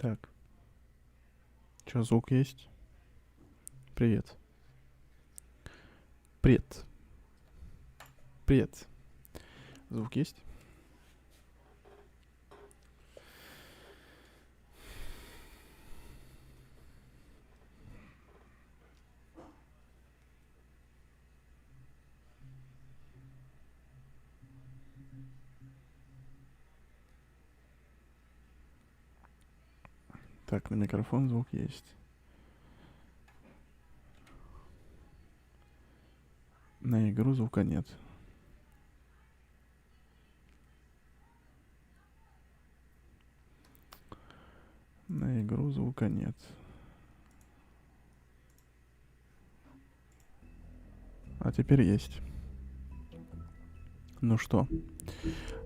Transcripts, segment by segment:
Так, что, звук есть? Привет. Привет. Привет. Звук есть? Так, на микрофон звук есть. На игру звука нет. На игру звука нет. А теперь есть. Ну что,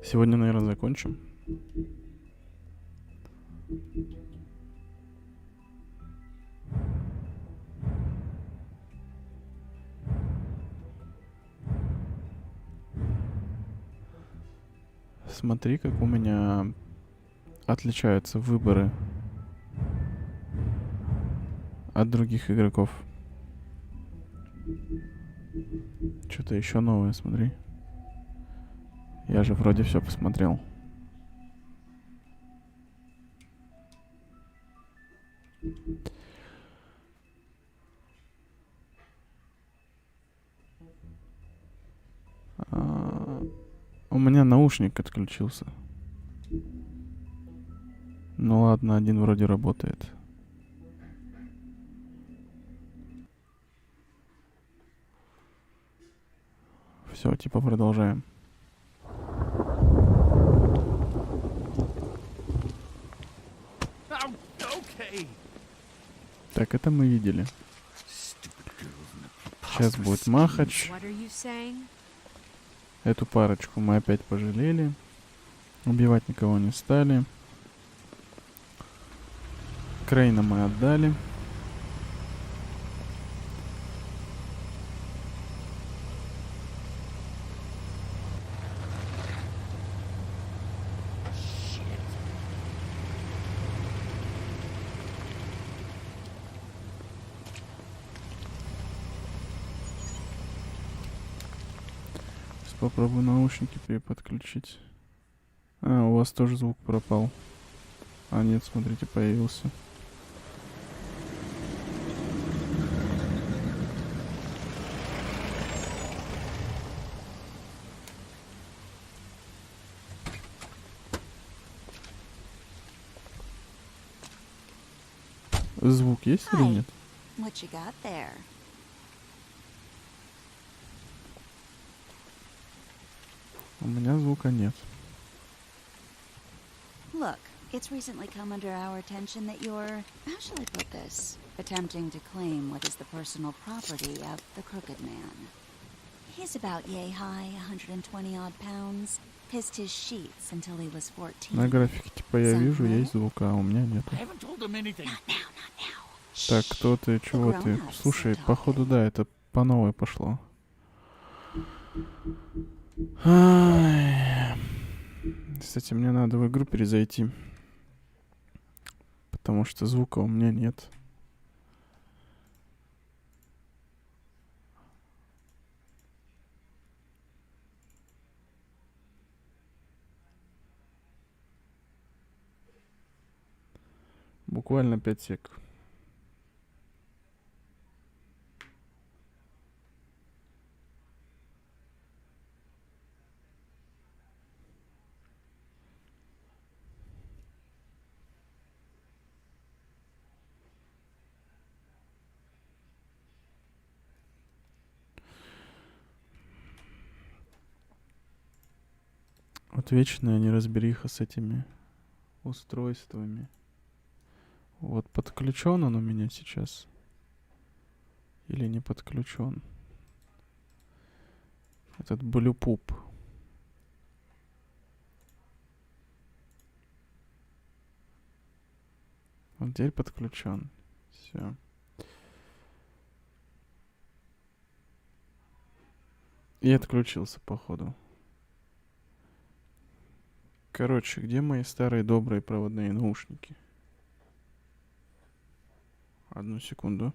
сегодня, наверное, закончим. Смотри, как у меня отличаются выборы от других игроков. Что-то еще новое, смотри. Я же вроде все посмотрел. У меня наушник отключился. Ну ладно, один вроде работает. Все, типа продолжаем. Так, это мы видели. Сейчас будет махач. Эту парочку мы опять пожалели. Убивать никого не стали. Крейна мы отдали. Попробую наушники переподключить. А, у вас тоже звук пропал. А нет, смотрите, появился. Звук есть или нет? У меня звука нет. Look, it's recently come under our attention that you're, how shall I put this, attempting to claim what is the personal property of the Crooked Man. He's about yay high, 120 odd pounds, pissed his sheets until he was 14. На графике типа я вижу, есть звук, а у меня нету. Так, кто ты, чего ты? Слушай, походу да, это по новой пошло. Кстати, мне надо в игру перезайти. Потому что звука у меня нет. Буквально 5 сек. Вот вечная неразбериха с этими устройствами. Вот подключен он у меня сейчас. Или не подключен. Этот блюпуп. Он теперь подключен. Все. И отключился, походу. Короче, где мои старые добрые проводные наушники? Одну секунду.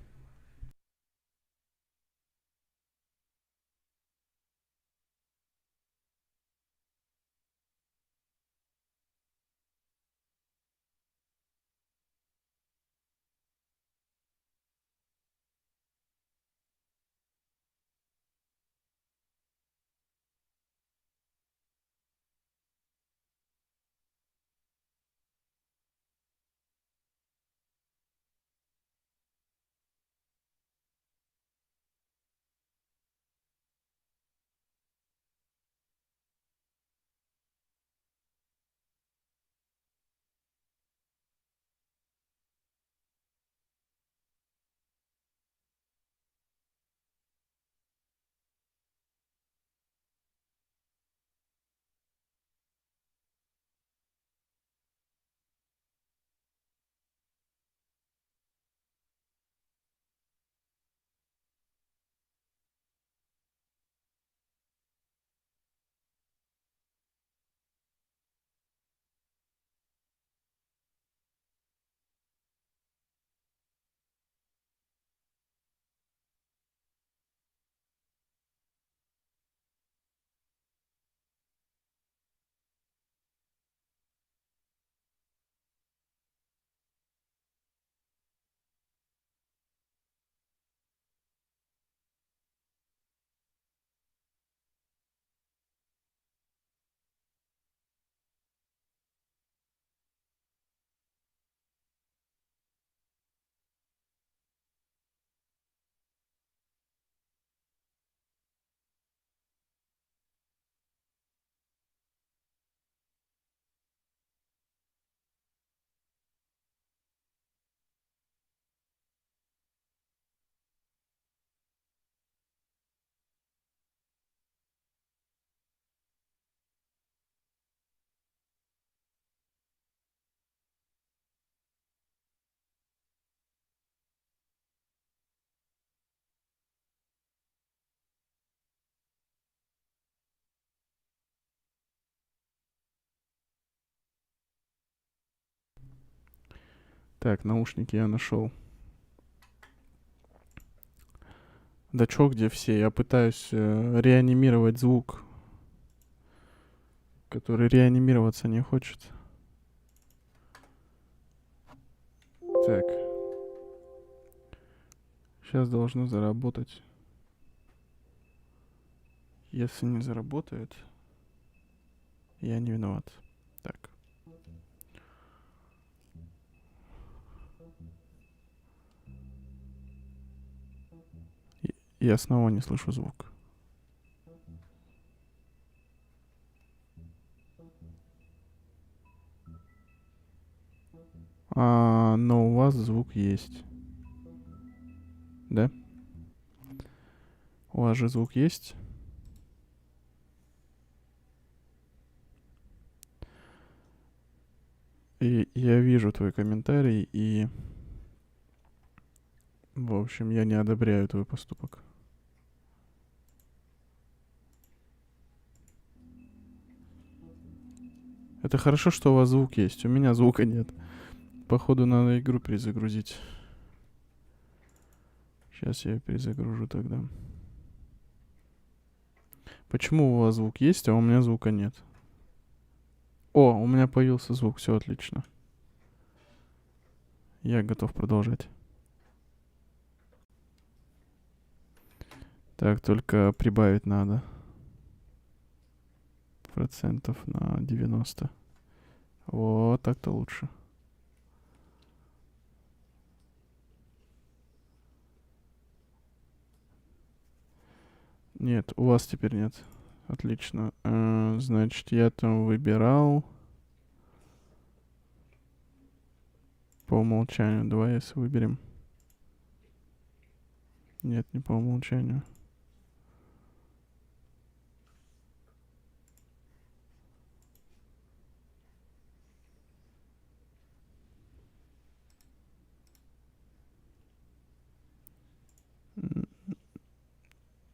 Так, наушники я нашел. Да чё, где все? Я пытаюсь реанимировать звук, который реанимироваться не хочет. Так. Сейчас должно заработать. Если не заработает, я не виноват. Так. Я снова не слышу звук. Но у вас звук есть. Да? У вас же звук есть? И я вижу твой комментарий, и... В общем, я не одобряю твой поступок. Это хорошо, что у вас звук есть. У меня звука нет. Походу, надо игру перезагрузить. Сейчас я ее перезагружу тогда. Почему у вас звук есть, а у меня звука нет? О, у меня появился звук, все отлично. Я готов продолжать. Так, только прибавить надо. Процентов на 90. Вот так-то лучше. Нет, у вас теперь нет. Отлично. Значит, я там выбирал по умолчанию. Давай, если выберем. Нет, не по умолчанию.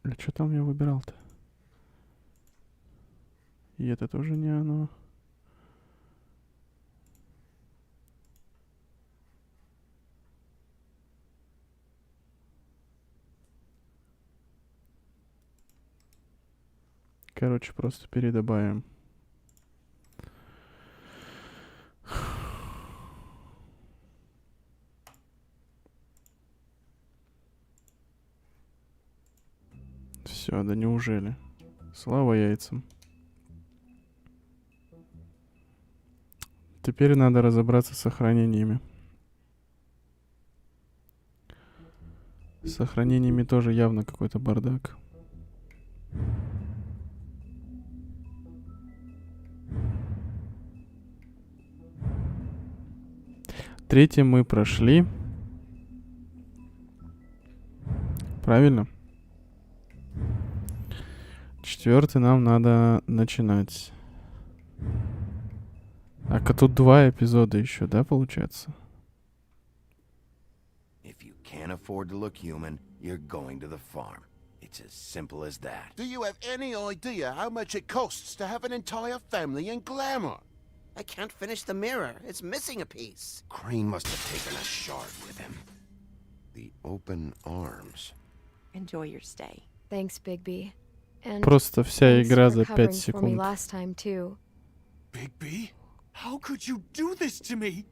Или что там я выбирал-то? И это тоже не оно. Короче, просто передобавим. Все, да неужели? Слава яйцам. Теперь надо разобраться с сохранениями. С сохранениями тоже явно какой-то бардак. Третье мы прошли. Правильно? Четвертый нам надо начинать. А тут 2 эпизода еще, да, получается? If you can't afford to look human, you're going to the farm. It's as simple as that. Do you have any idea how much it costs to have an entire family in glamour? I can't finish the mirror. It's missing a piece. Crane must have taken a shard with him. The open arms. Enjoy your stay. Thanks, Bigby. And Просто вся thanks игра for за 5 covering for me секунд. last time too. Bigby? How could you do this to me?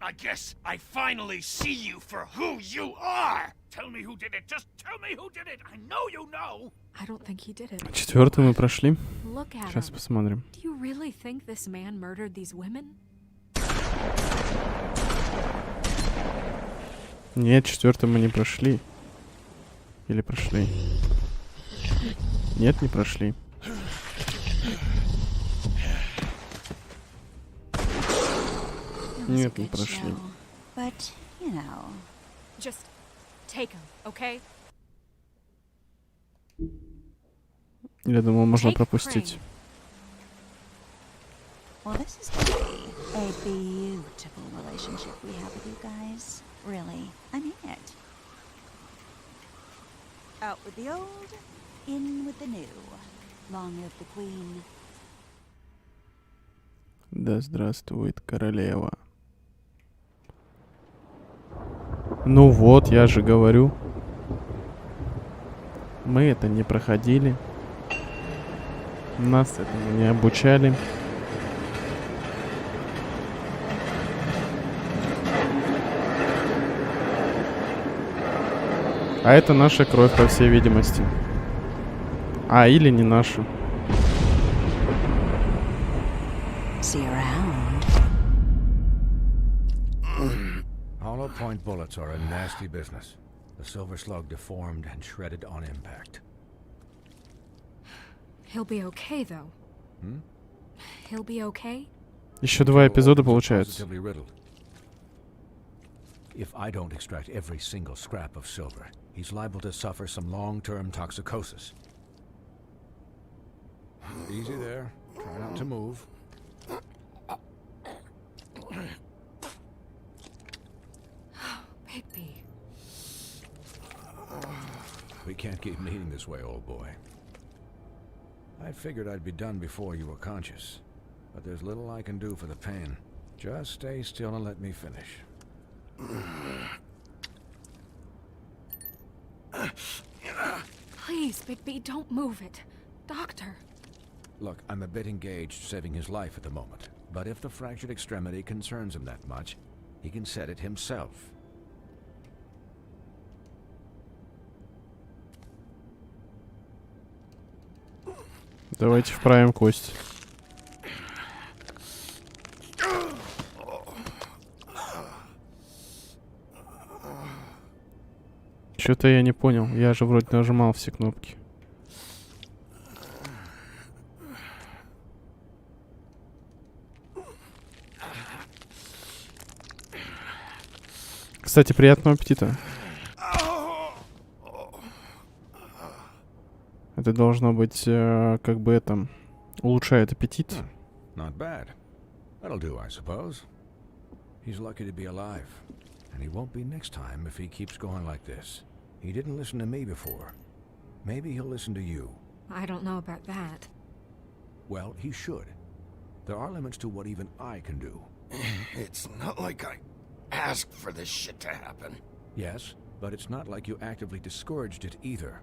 I guess I finally see you for who you are! Tell me who did it! Just tell me who did it! I know you know! I don't think he did it. Четвертый мы прошли. Look at Сейчас him. посмотрим. Do you really think this man murdered these women? Нет, четвертый мы не прошли. Или прошли? Нет, не прошли. It was a Нет, не good прошли. show, but, you know, Just take him, okay? Я думал, можно Take пропустить. Crane. well, this is going to be a beautiful relationship we have with you guys. Really, I mean it. Out with the old, in with the new. Long live the queen. Да здравствует королева. Ну вот, я же говорю. Мы это не проходили. Нас этому не обучали. А это наша кровь, по всей видимости. А, или не наша. See you around. Hollow point bullets are a nasty business. The silver slug deformed and shredded on impact. He'll be okay, though. Hmm? He'll be okay? Еще 2 эпизода Organs are получается. positively riddled. If I don't extract every single scrap of silver, he's liable to suffer some long-term toxicosis. Easy there. Try not to move. Bigby. We can't keep meeting this way, old boy. I figured I'd be done before you were conscious, but there's little I can do for the pain. Just stay still and let me finish. Please, Bigby, don't move it. Doctor. Look, I'm a bit engaged saving his life at the moment, but if the fractured extremity concerns him that much, he can set it himself. Давайте вправим кость. Что-то я не понял. Я же вроде нажимал все кнопки. Кстати, приятного аппетита. Это должно быть, как бы это, улучшает аппетит. Not bad. That'll do, I suppose. He's lucky to be alive, and he won't be next time if he keeps going like this. He didn't listen to me before. Maybe he'll listen to you. I don't know about that. Well, he should. There are limits to what even I can do. It's not like I asked for this shit to happen. Yes, but it's not like you actively discouraged it either.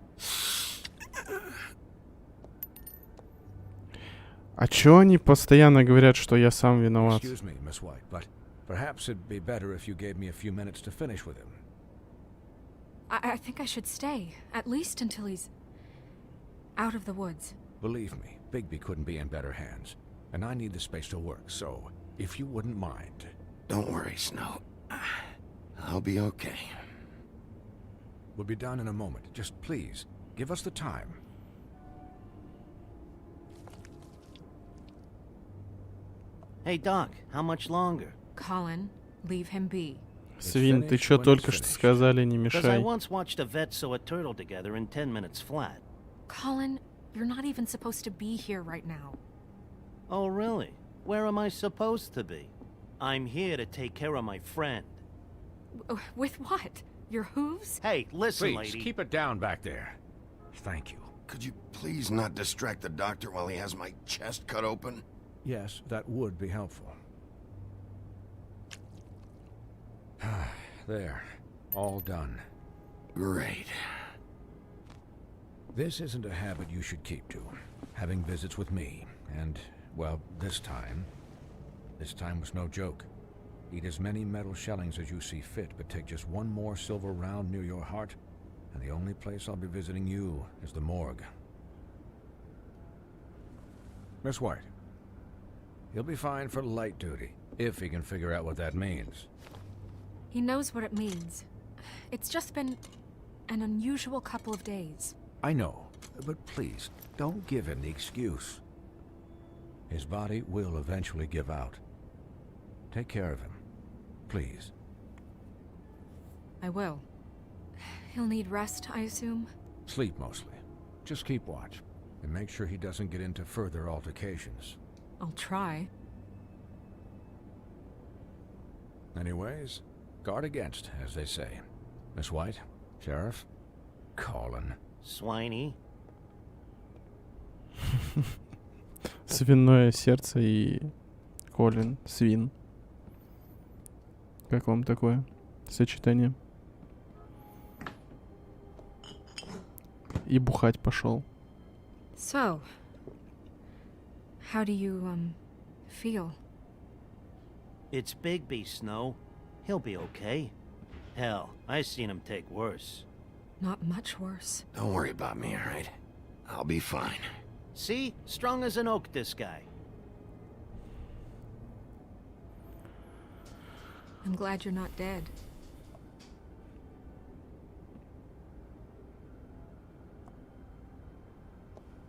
А чё они постоянно говорят, что я сам виноват? Excuse me, Miss White, but perhaps it'd be better if you gave me a few minutes to finish with him. I think I should stay, at least until he's out of the woods. Believe me, Bigby couldn't be in better hands, and I need the space to work, so if you wouldn't mind. Don't worry, Snow. I'll be okay. We'll be done in a moment. Just please, give us the time. Hey, Doc, how much longer? Colin, leave him be. Свин, ты чё только что сказали, не Because I мешай. once watched a vet sew a turtle together in 10 minutes flat. Colin, you're not even supposed to be here right now. Oh, really? Where am I supposed to be? I'm here to take care of my friend. With what? Your hooves? Hey, listen, Please, lady. keep it down back there. Thank you. Could you please not distract the doctor while he has my chest cut open? Yes, that would be helpful. There. All done. Great. This isn't a habit you should keep to. Having visits with me. And, well, this time was no joke. Eat as many metal shellings as you see fit, but take just one more silver round near your heart, and the only place I'll be visiting you is the morgue. Miss White. He'll be fine for light duty, if he can figure out what that means. He knows what it means. It's just been an unusual couple of days. I know, but please, don't give him the excuse. His body will eventually give out. Take care of him, please. I will. He'll need rest, I assume? Sleep mostly. Just keep watch, and make sure he doesn't get into further altercations. I'll try. Anyways, guard against, as they say. Miss White, Sheriff, Colin. Swiney. Свиное сердце и Колин, свин. Как вам такое сочетание? И бухать пошел. So, how do you, feel? It's Bigby, Snow. He'll be okay. Hell, I seen him take worse. Not much worse. Don't worry about me, alright? I'll be fine. See? Strong as an oak, this guy. I'm glad you're not dead.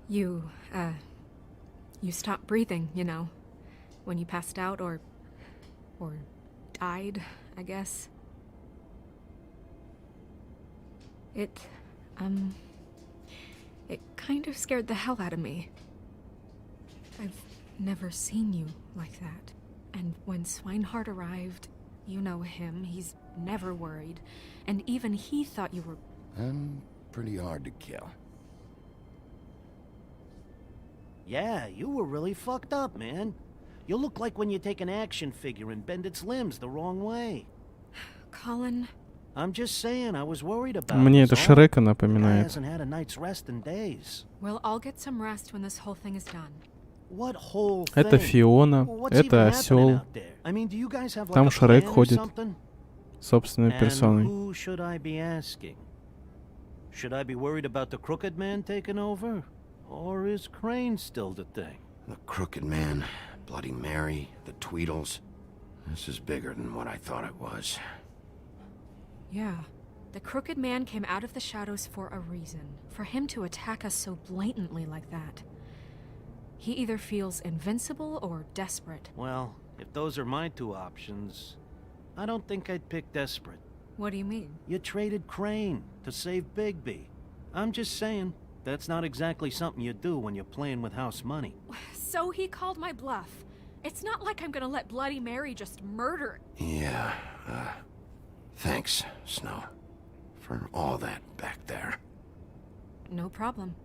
You stopped breathing, you know, when you passed out or died, I guess. It kind of scared the hell out of me. I've never seen you like that. And when Swinehart arrived, you know him, he's never worried. And even he thought you were... I'm pretty hard to kill. Yeah, you were really fucked up, man. You look like when you take an action figure and bend its limbs the wrong way. Colin... I'm just saying, I was worried about Мне это us all. Шрека Guy напоминает. hasn't had a night's rest in days. We'll all get some rest when this whole thing is done. What whole thing? Это Фиона, What's even это happening осел, out there? I mean, do you guys have like Там a Шрек plan or ходит. something? собственной And персоной. who should I be asking? Should I be worried about the Crooked Man taking over? Or is Crane still the thing? The Crooked Man, Bloody Mary, the Tweedles. This is bigger than what I thought it was. Yeah. The Crooked Man came out of the shadows for a reason. For him to attack us so blatantly like that. He either feels invincible or desperate. Well, if those are my two options, I don't think I'd pick desperate. What do you mean? You traded Crane to save Bigby. I'm just saying, that's not exactly something you do when you're playing with house money. So he called my bluff. It's not like I'm gonna let Bloody Mary just murder... Yeah, thanks, Snow. For all that back there. No problem.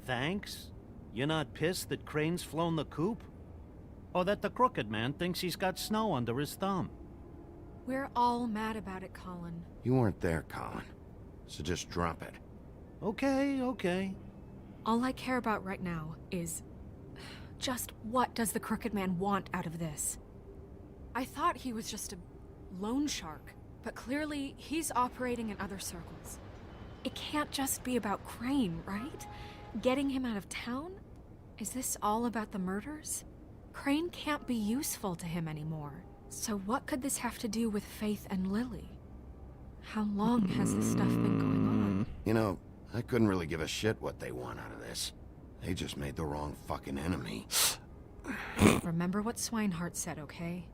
Thanks? You're not pissed that Crane's flown the coop? Or that the Crooked Man thinks he's got Snow under his thumb? We're all mad about it, Colin. You weren't there, Colin. So just drop it. Okay, okay. All I care about right now is Just what does the Crooked Man want out of this? I thought he was just a loan shark, but clearly he's operating in other circles. It can't just be about Crane, right? Getting him out of town? Is this all about the murders? Crane can't be useful to him anymore. So what could this have to do with Faith and Lily? How long has this stuff been going on? You know, I couldn't really give a shit what they want out of this. They just made the wrong fucking enemy. Remember what Swinehart said, okay?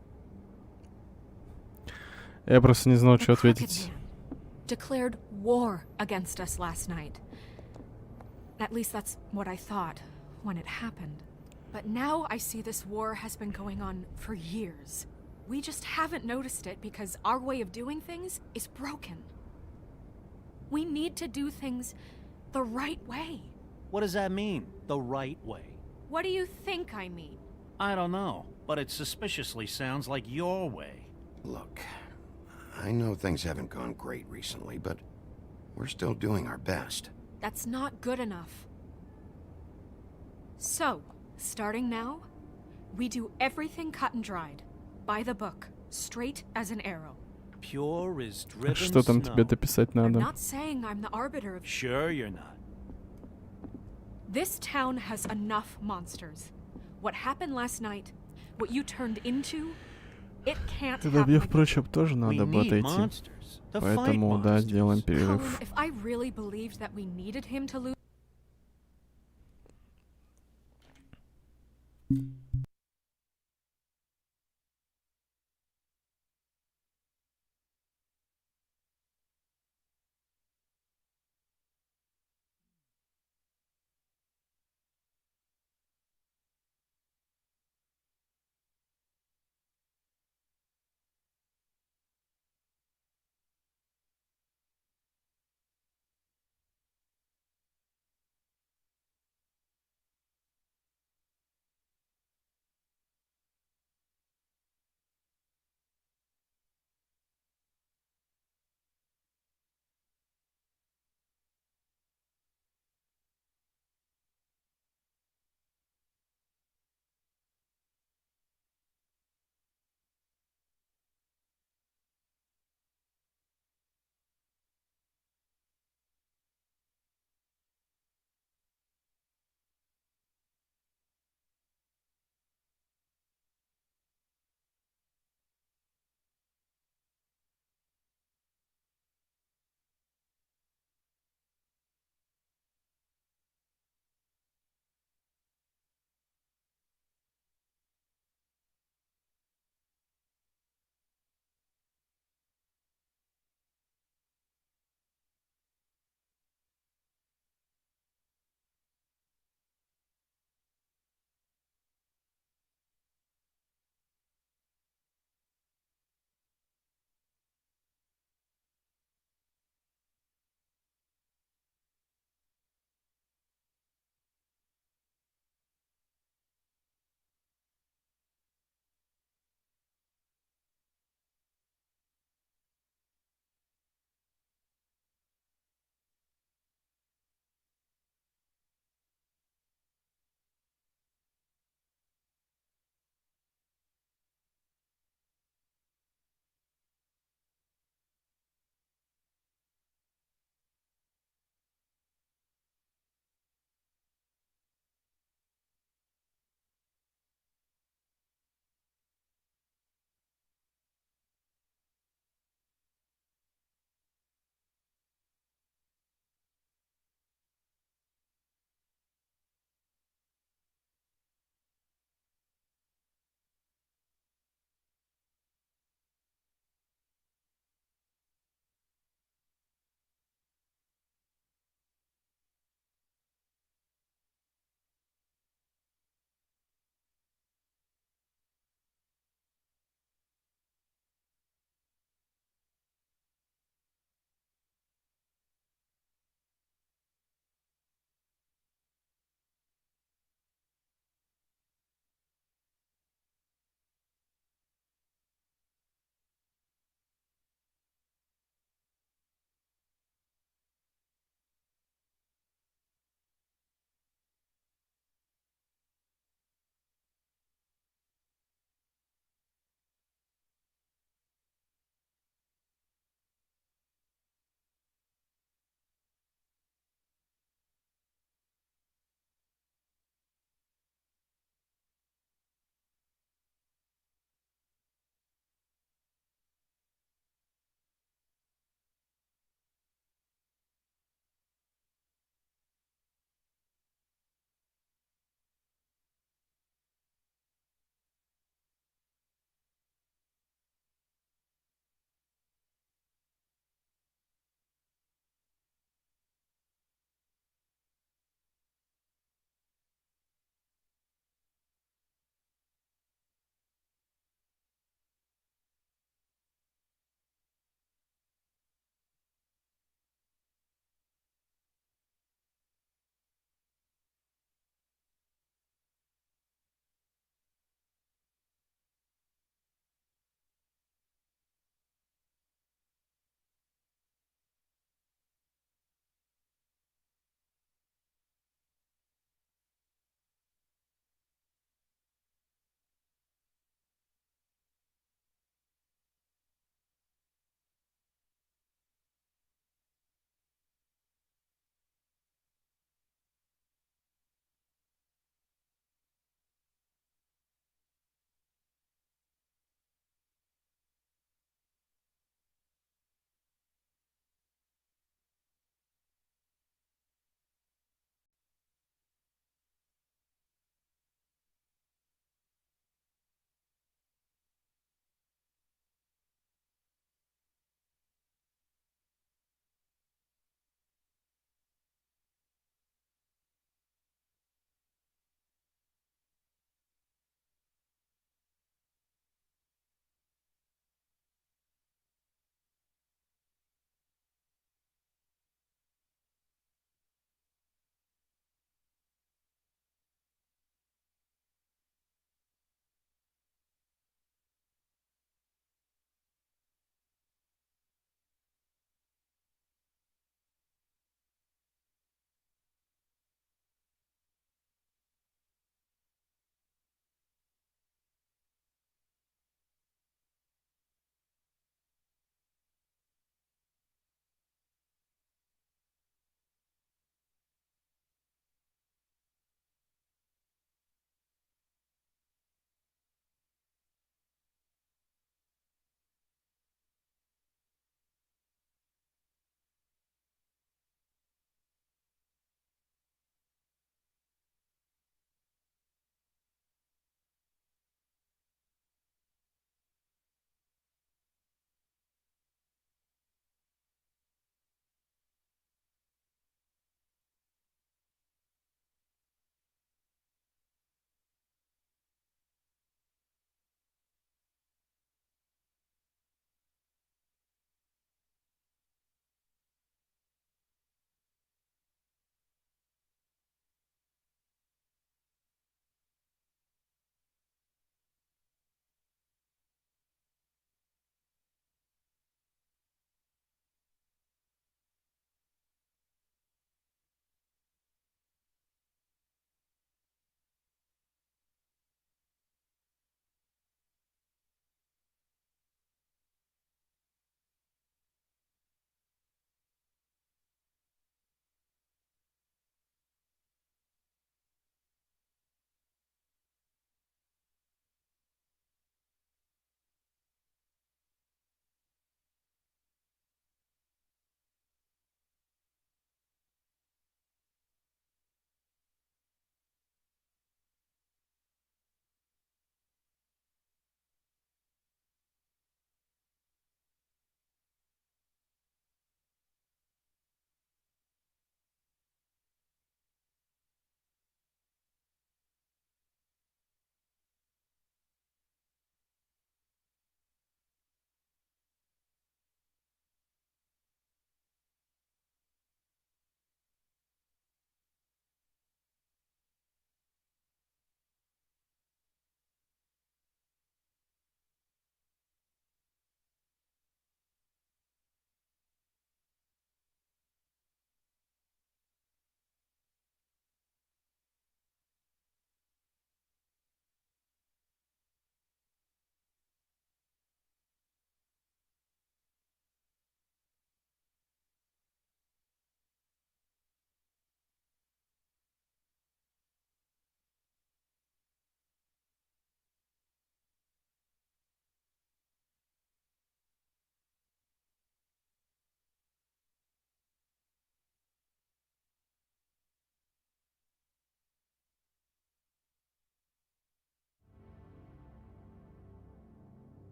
Я просто не знал, The что Crooked ответить. Man declared war against us last night. At least that's what I thought when it happened. But now I see this war has been going on for years. We just haven't noticed it because our way of doing things is broken. We need to do things the right way. What does that mean, the right way? What do you think I mean? I don't know, but it suspiciously sounds like your way. Look, I know things haven't gone great recently, but we're still doing our best. That's not good enough. So, starting now, we do everything cut and dried. By the book, straight as an arrow. Pure as driven Что там snow. тебе дописать I'm надо? not saying I'm the arbiter of... Sure you're not. This town has enough monsters. What happened last night, what you turned into, it can't Тебе, happen. впрочем, тоже We надо бы need отойти. monsters to fight Поэтому, да, monsters. сделаем Colin, перерыв. if I really believed that we needed him to lose...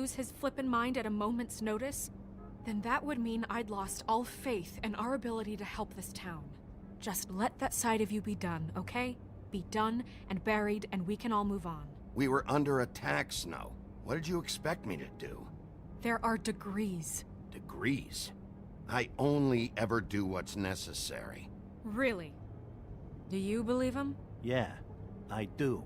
lose his flippin' mind at a moment's notice, then that would mean I'd lost all faith in our ability to help this town. Just let that side of you be done, okay? Be done and buried, and we can all move on. We were under attack, Snow. What did you expect me to do? There are degrees. Degrees? I only ever do what's necessary. Really? Do you believe him? Yeah, I do.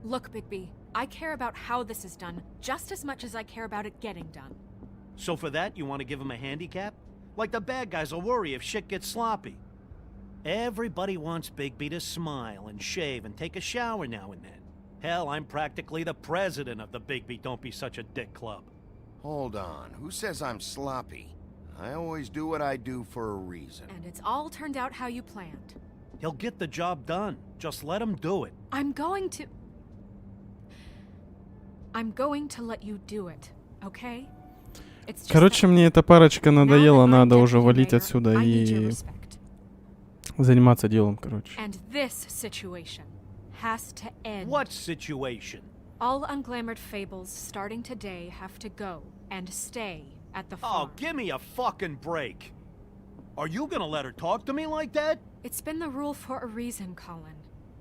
Look, Bigby, I care about how this is done just as much as I care about it getting done. So for that, you want to give him a handicap? Like the bad guys will worry if shit gets sloppy. Everybody wants Bigby to smile and shave and take a shower now and then. Hell, I'm practically the president of the Bigby Don't Be Such a Dick Club. Hold on. Who says I'm sloppy? I always do what I do for a reason. And it's all turned out how you planned. He'll get the job done. Just let him do it. I'm going to let you do it, okay? It's just Короче, that мне эта парочка now надоела, that I'm надо уже deputy валить mayor, отсюда I need your и respect. заниматься делом, короче. And this situation has to end. What situation? All unglamored fables starting today have to go and stay at the farm. Oh, give me a fucking break. Are you gonna let her talk to me like that? It's been the rule for a reason, Colin.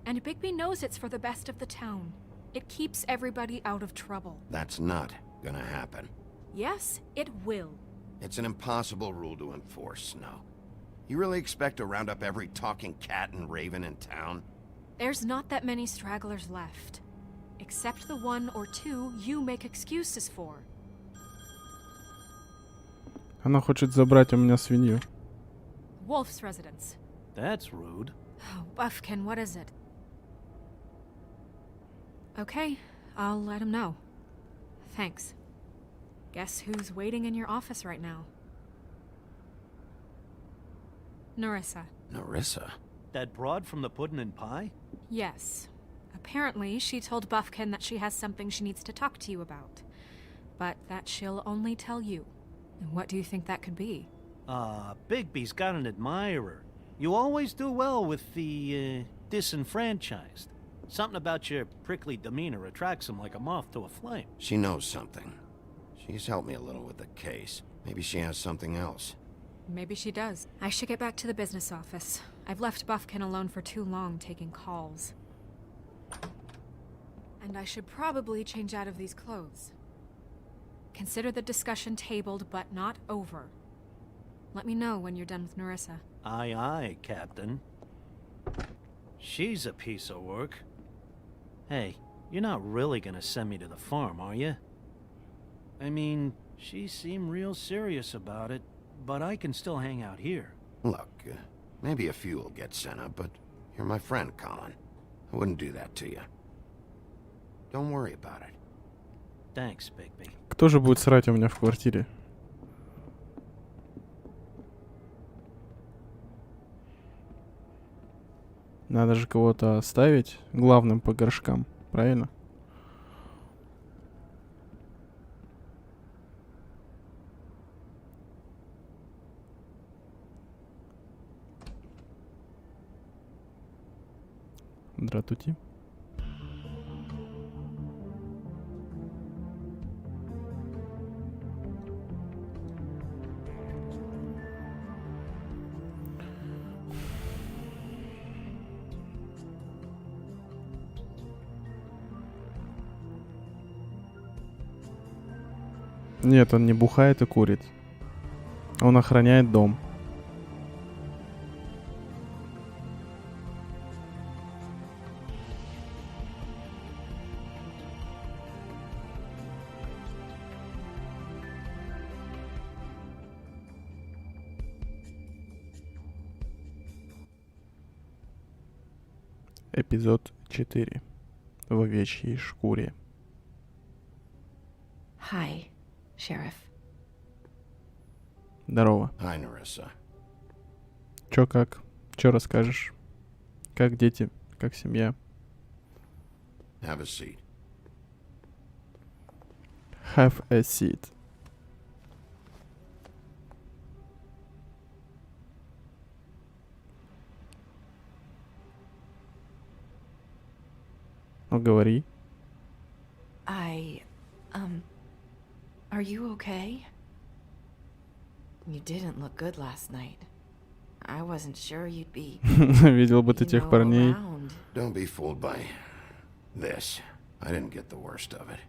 And Bigby knows it's for the best of the town. It keeps everybody out of trouble. That's not gonna happen. Yes, it will. It's an impossible rule to enforce, Snow. You really expect to round up every talking cat and raven in town? There's not that many stragglers left. Except the one or two you make excuses for. Она хочет забрать у меня свинью. Wolf's residence. That's rude. Oh, Buffkin, what is it? Okay, I'll let him know. Thanks. Guess who's waiting in your office right now? Narissa. Narissa? That broad from the puddin' and pie? Yes. Apparently, she told Buffkin that she has something she needs to talk to you about. But that she'll only tell you. And what do you think that could be? Bigby's got an admirer. You always do well with the, disenfranchised. Something about your prickly demeanor attracts him like a moth to a flame. She knows something. She's helped me a little with the case. Maybe she has something else. Maybe she does. I should get back to the business office. I've left Buffkin alone for too long taking calls. And I should probably change out of these clothes. Consider the discussion tabled, but not over. Let me know when you're done with Narissa. Aye, aye, Captain. She's a piece of work. Hey, you're not really gonna send me to the farm, are you? I mean, she seemed real serious about it, but I can still hang out here. Look, maybe a few will get sent up, but you're my friend, Colin. I wouldn't do that to you. Don't worry about it. Thanks, Bigby. Кто же будет срать у меня в квартире? Надо же кого-то оставить главным по горшкам, правильно? Дратути. Нет, он не бухает и курит. Он охраняет дом. Эпизод 4. В овечьей шкуре. Hi, Sheriff. Здорово. Hi, Narissa. Чё как? Чё расскажешь? Как дети? Как семья? Have a seat. Have a seat. Ну, говори. I, Are you okay? You didn't look good last night. I wasn't sure you'd be, Видел бы ты you тех know, парней. around. Don't be fooled by this. I didn't get the worst of it.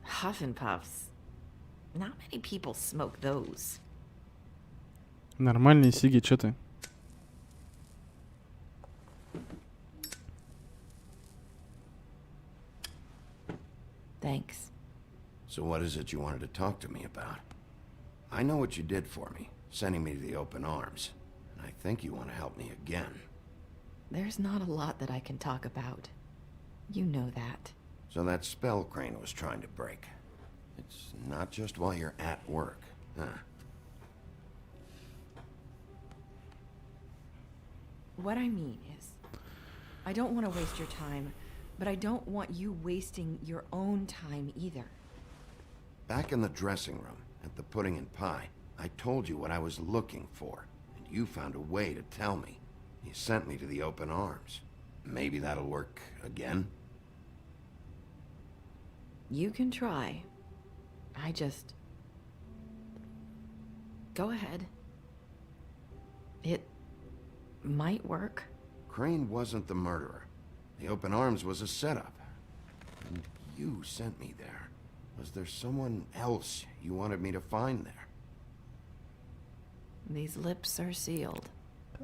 Huff and puffs. Not many people smoke those. Нормальные сиги, чё ты? Thanks. So what is it you wanted to talk to me about? I know what you did for me, sending me to the open arms. And I think you want to help me again. There's not a lot that I can talk about. You know that. So that spell Crane was trying to break. It's not just while you're at work, huh? What I mean is, I don't want to waste your time, but I don't want you wasting your own time either. Back in the dressing room, at the pudding and pie, I told you what I was looking for, and you found a way to tell me. You sent me to the open arms. Maybe that'll work again? You can try. I just... Go ahead. It might work. Crane wasn't the murderer. The open arms was a setup. And you sent me there. Was there someone else you wanted me to find there? These lips are sealed.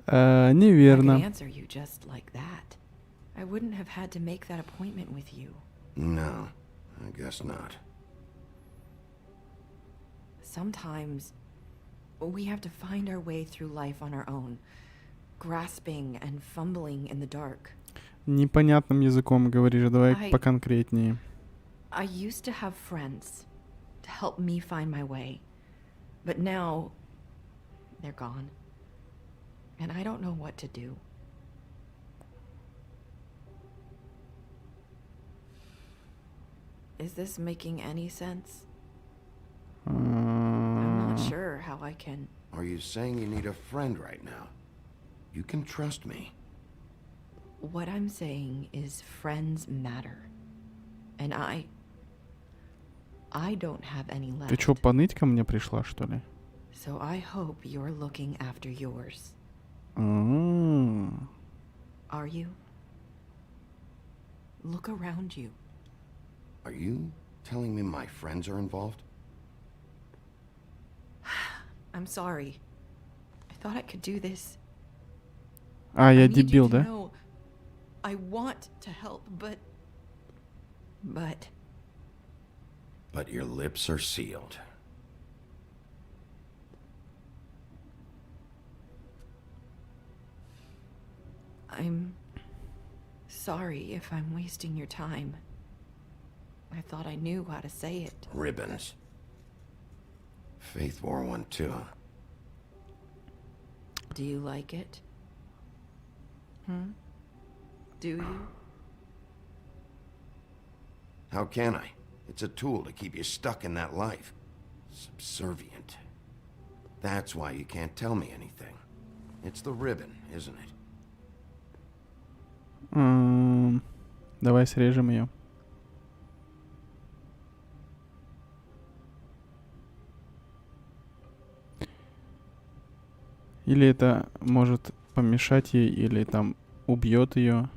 I can Неверно. answer you just like that. I wouldn't have had to make that appointment with you. No, I guess not. Sometimes we have to find our way through life on our own, grasping and fumbling in the dark. Непонятным языком говоришь, давай I- поконкретнее. I used to have friends to help me find my way, but now they're gone, and I don't know what to do. Is this making any sense? I'm not sure how I can... Are you saying you need a friend right now? You can trust me. What I'm saying is friends matter. And I don't have any left. Ты чё, поныть ко мне пришла, что ли? So I hope you're looking after yours. А-а-а. Are you? Look around you. Are you telling me my friends are involved? I'm sorry. I thought I could do this. А, I я need you дебил, to да? know I want to help, but... But your lips are sealed. I'm sorry if I'm wasting your time. I thought I knew how to say it. Ribbons. Faith wore one too. Do you like it? Do you? How can I? It's a tool to keep you stuck in that life. Subservient. That's why you can't tell me anything. It's the ribbon, isn't it? Давай срежем ее. Или это может помешать ей, или там убьет ее.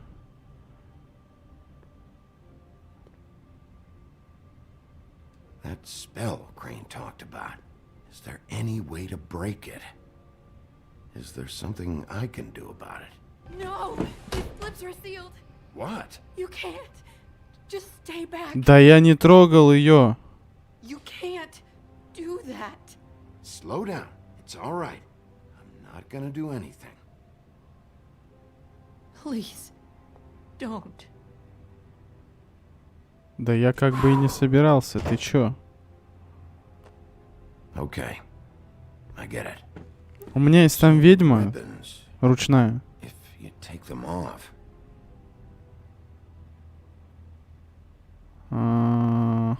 That spell Crane talked about. Is there any way to break it? Is there something I can do about it? No! His lips are sealed! What? You can't! Just stay back! Да я не трогал ее. You can't do that! Slow down. It's all right. I'm not gonna do anything. Please, don't. Да я как бы и не собирался. Ты чё? Okay. I get it. У меня есть там ведьма Ribbons. ручная. If you take them off. А,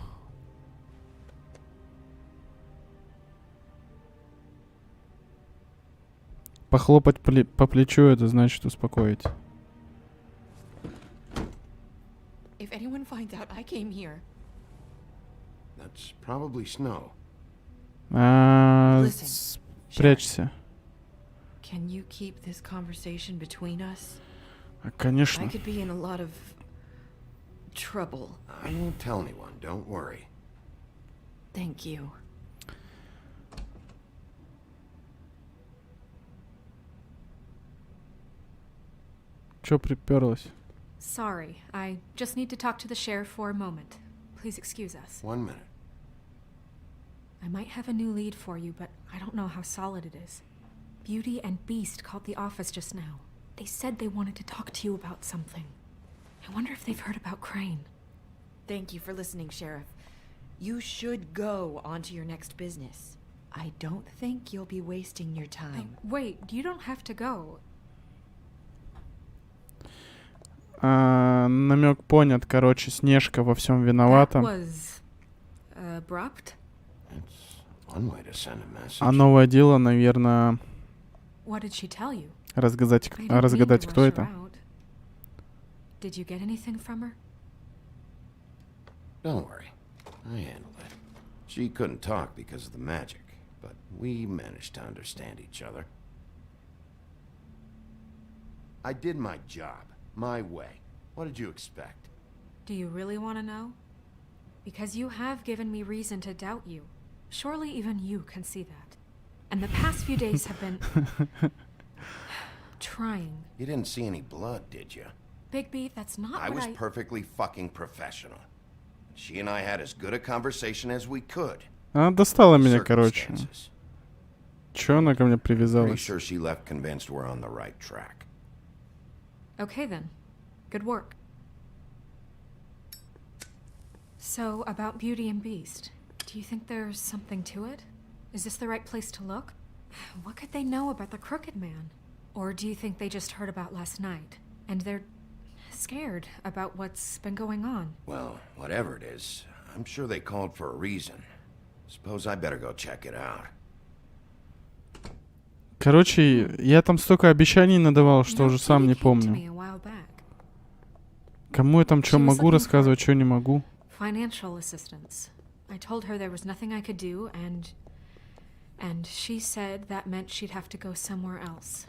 Похлопать по плечу — это значит успокоить. If anyone finds out I came here, That's probably Snow. Listen, Спрячься. can you keep this conversation between us? I Конечно. could be in a lot of trouble. I won't tell anyone, don't worry. Thank you. Чё приперлась? Sorry, I just need to talk to the sheriff for a moment. Please excuse us. 1 minute. I might have a new lead for you, but I don't know how solid it is. Beauty and Beast called the office just now. They said they wanted to talk to you about something. I wonder if they've heard about Crane. Thank you for listening, Sheriff. You should go on to your next business. I don't think you'll be wasting your time. Wait, you don't have to go. Намек понят. Короче, Снежка во всем That виновата. was abrupt. It's one way to send a message. А новое дело, наверное, What did she tell you? разгадать, I didn't mean to разгадать, кто rush это. her out. Did you get anything from her? Don't worry. I handled it. She couldn't talk because of the magic, but we managed to understand each other. I did my job, my way. What did you expect? Do you really want to know? Because you have given me reason to doubt you. Surely even you can see that. And the past few days have been... trying. You didn't see any blood, did you? Bigby, that's not I what was perfectly fucking professional. She and I had as good a conversation as we could. Она достала меня, короче. Circumstances. Чё она ко мне Pretty привязалась? sure she left convinced we're on the right track. Okay then. Good work. So, about Beauty and Beast. Do you think there's something to it? Is this the right place to look? What could they know about the Crooked Man? Or do you think they just heard about last night? And they're scared about what's been going on? Well, whatever it is, I'm sure they called for a reason. Suppose I better go check it out. Короче, я там столько обещаний надавал, что You know, уже сам не Kitty came to помню. me a while back. Кому я там что She was могу looking рассказывать, for- что не могу. Financial assistance. I told her there was nothing I could do, and she said that meant she'd have to go somewhere else.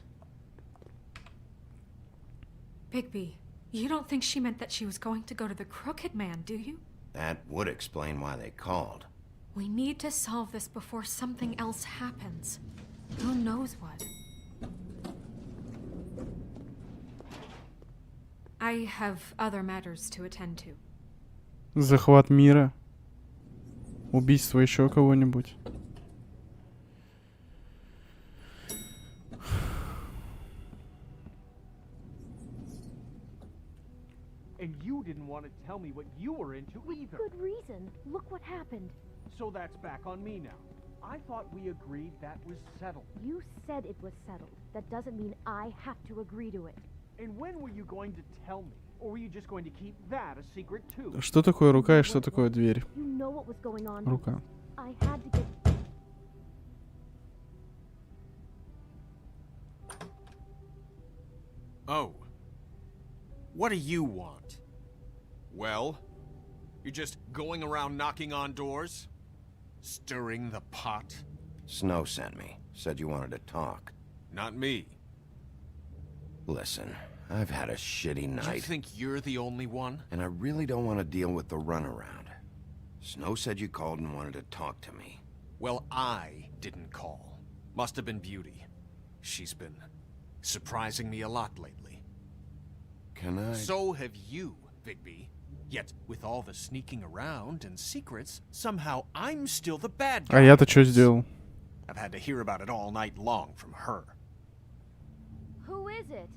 Bigby, you don't think she meant that she was going to go to the Crooked Man, do you? That would explain why they called. We need to solve this before something else happens. Who knows what? I have other matters to attend to. Захват мира. Убийство еще кого-нибудь. And you didn't want to tell me what you were into either. Good reason. Look what happened. So that's back on me now. I thought we agreed that was settled. You said it was settled. That doesn't mean I have to agree to it. And when were you going to tell me? Or were you just going to keep that a secret too? Что такое рука и что такое дверь? You know what was going on. Рука. I had to get... Oh. What do you want? Well? You're just going around knocking on doors? Stirring the pot? Snow sent me. Said you wanted to talk. Not me. Listen, I've had a shitty night. You think you're the only one? And I really don't want to deal with the runaround. Snow said you called and wanted to talk to me. Well, I didn't call. Must have been Beauty. She's been surprising me a lot lately. Can I... So have you, Bigby. Yet, with all the sneaking around and secrets, somehow I'm still the bad guy. А я-то что сделал? I've had to hear about it all night long from her. Who is it?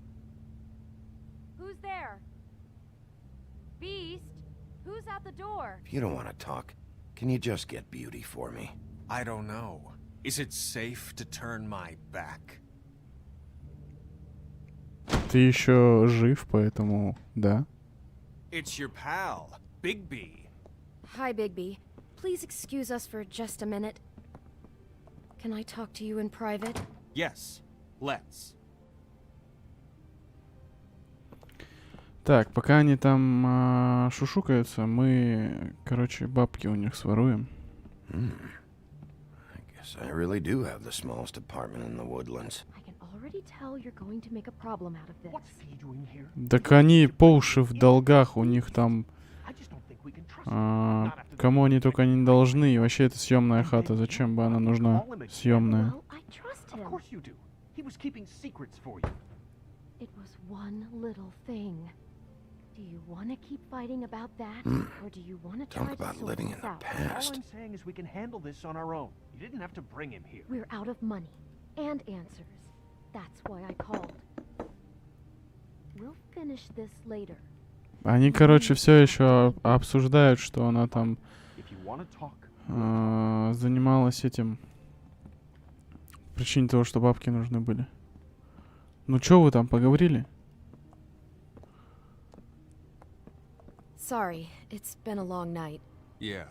Who's there? Beast? Who's at the door? If you don't want to talk, can you just get Beauty for me? I don't know. Is it safe to turn my back? Ты еще жив, поэтому да. It's your pal, Bigby. Hi, Bigby. Please excuse us for just a minute. Can I talk to you in private? Yes. Let's. Так, пока они там шушукаются, мы, короче, бабки у них своруем. I guess I really do have the smallest apartment in the woodlands. I can already tell you're going to make a problem out of this. What's Fee doing here? Так они по уши в долгах, у них там... I just don't think we can trust him. Not after Кому они только не должны, и вообще это съемная хата, зачем бы она нужна съемная? Well, I trust Of him. course you do. He was keeping secrets for you. It was one little thing. Do you want to keep fighting about that, or do you want to try Talk to about sort living this in the out? All past. I'm saying is we can handle this on our own. You didn't have to bring him here. We're out of money and answers. That's why I called. We'll finish this later. Они, короче, все еще обсуждают, что она там If you want to talk, занималась этим. По причине того, что бабки нужны были. Ну чё вы там поговорили? Sorry, it's been a long night. Yeah,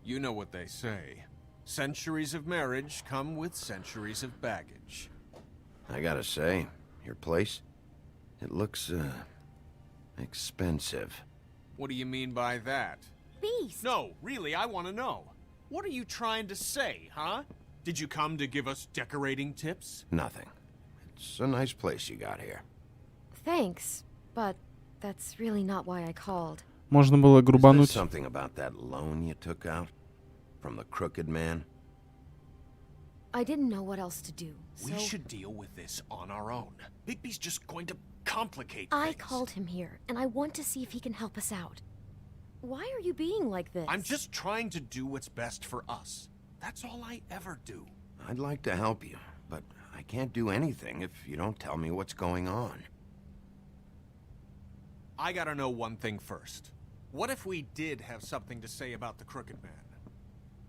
you know what they say. Centuries of marriage come with centuries of baggage. I gotta say, your place, it looks, expensive. What do you mean by that? Beast! No, really, I want to know. What are you trying to say, huh? Did you come to give us decorating tips? Nothing. It's a nice place you got here. Thanks, but that's really not why I called. Можно было Is there грубануть. something about that loan you took out? From the crooked man? I didn't know what else to do, so We should deal with this on our own. Bigby's just going to complicate I things. called him here, and I want to see if he can help us out. Why are you being like this? I'm just trying to do what's best for us. That's all I ever do. I'd like to help you, but I can't do anything if you don't tell me what's going on. I gotta know one thing first. What if we did have something to say about the Crooked Man?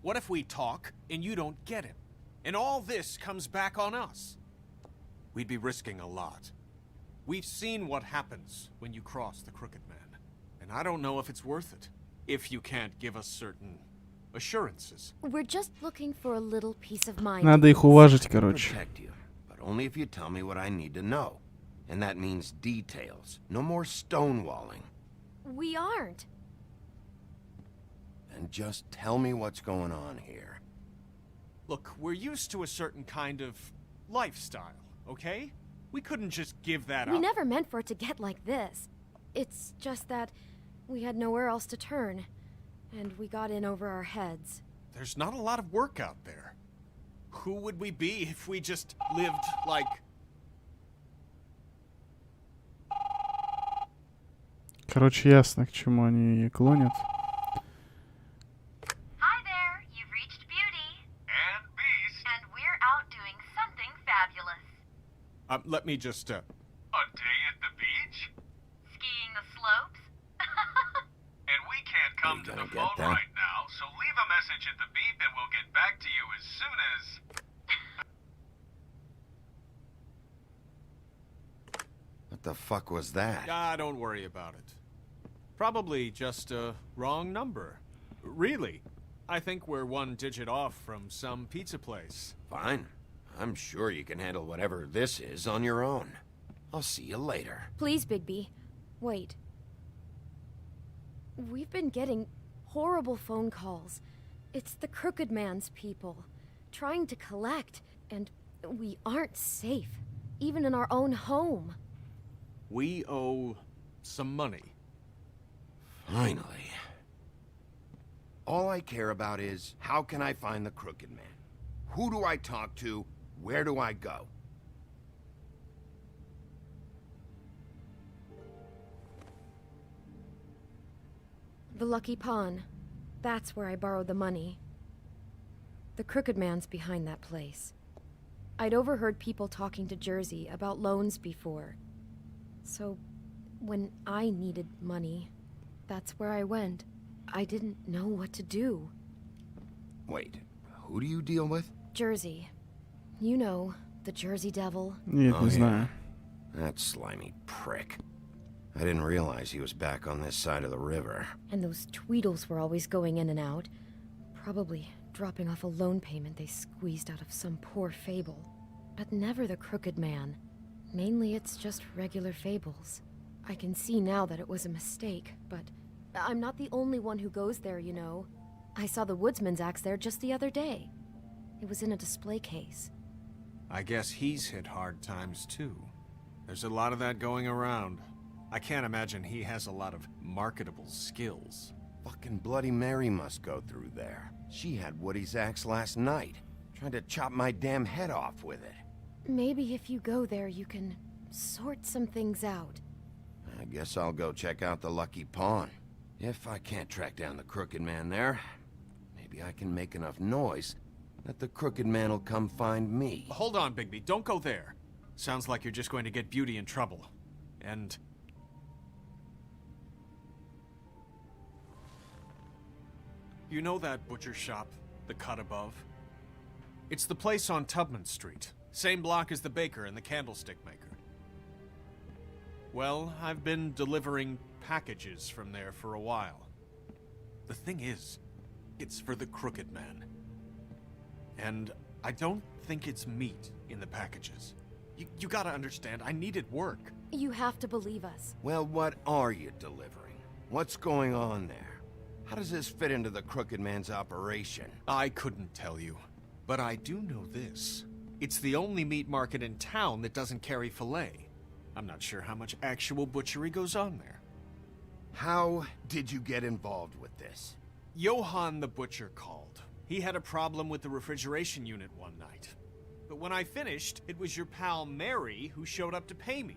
What if we talk and you don't get him? And all this comes back on us? We'd be risking a lot. We've seen what happens when you cross the Crooked Man. And I don't know if it's worth it. If you can't give us certain assurances. We're just looking for a little peace of mind. Надо их уважить, короче. Protect you, but only if you tell me what I need to know. And that means details. No more stonewalling. We aren't. And just tell me what's going on here. Look, we're used to a certain kind of lifestyle, okay? We couldn't just give that We up. never meant for it to get like this. It's just that we had nowhere else to turn, and we got in over our heads. There's not a lot of work out there. Who would we be if we just lived like... Короче, ясно, к чему они клонят. Hi there, you've reached Beauty. And Beast. And we're out doing something fabulous. let me just, A day at the beach? Skiing the slopes? And we can't come You to gonna the get phone that? right now, so leave a message at the beep and we'll get back to you as soon as... What the fuck was that? don't worry about it. Probably just a wrong number. Really, I think we're one digit off from some pizza place. Fine. I'm sure you can handle whatever this is on your own. I'll see you later. Please, Bigby. Wait. We've been getting horrible phone calls. It's the Crooked Man's people, trying to collect, and we aren't safe, even in our own home. We owe some money. Finally. All I care about is, how can I find the Crooked Man? Who do I talk to? Where do I go? The Lucky Pawn. That's where I borrowed the money. The Crooked Man's behind that place. I'd overheard people talking to Jersey about loans before. So, when I needed money, that's where I went. I didn't know what to do. Wait, who do you deal with? Jersey. You know, the Jersey Devil. Нет, Oh, не yeah. знаю. That slimy prick. I didn't realize he was back on this side of the river. And those Tweedles were always going in and out. Probably dropping off a loan payment they squeezed out of some poor fable. but never the Crooked Man. Mainly it's just regular fables. I can see now that it was a mistake, but I'm not the only one who goes there, you know. I saw the woodsman's axe there just the other day. It was in a display case. I guess he's hit hard times too. There's a lot of that going around. I can't imagine he has a lot of marketable skills. Fucking Bloody Mary must go through there. She had Woody's axe last night, trying to chop my damn head off with it. Maybe if you go there, you can sort some things out. I guess I'll go check out the Lucky Pawn. If I can't track down the Crooked Man there, maybe I can make enough noise that the Crooked Man will come find me. Hold on, Bigby. Don't go there. Sounds like you're just going to get Beauty in trouble. And... you know that butcher shop, the cut above? It's the place on Tubman Street. Same block as the baker and the candlestick maker. Well, I've been delivering packages from there for a while. The thing is, it's for the Crooked Man. And I don't think it's meat in the packages. You gotta understand, I needed work. You have to believe us. Well, what are you delivering? What's going on there? How does this fit into the Crooked Man's operation? I couldn't tell you, but I do know this. It's the only meat market in town that doesn't carry filet. I'm not sure how much actual butchery goes on there. How did you get involved with this? Johann the butcher called. He had a problem with the refrigeration unit one night. But when I finished, it was your pal Mary who showed up to pay me.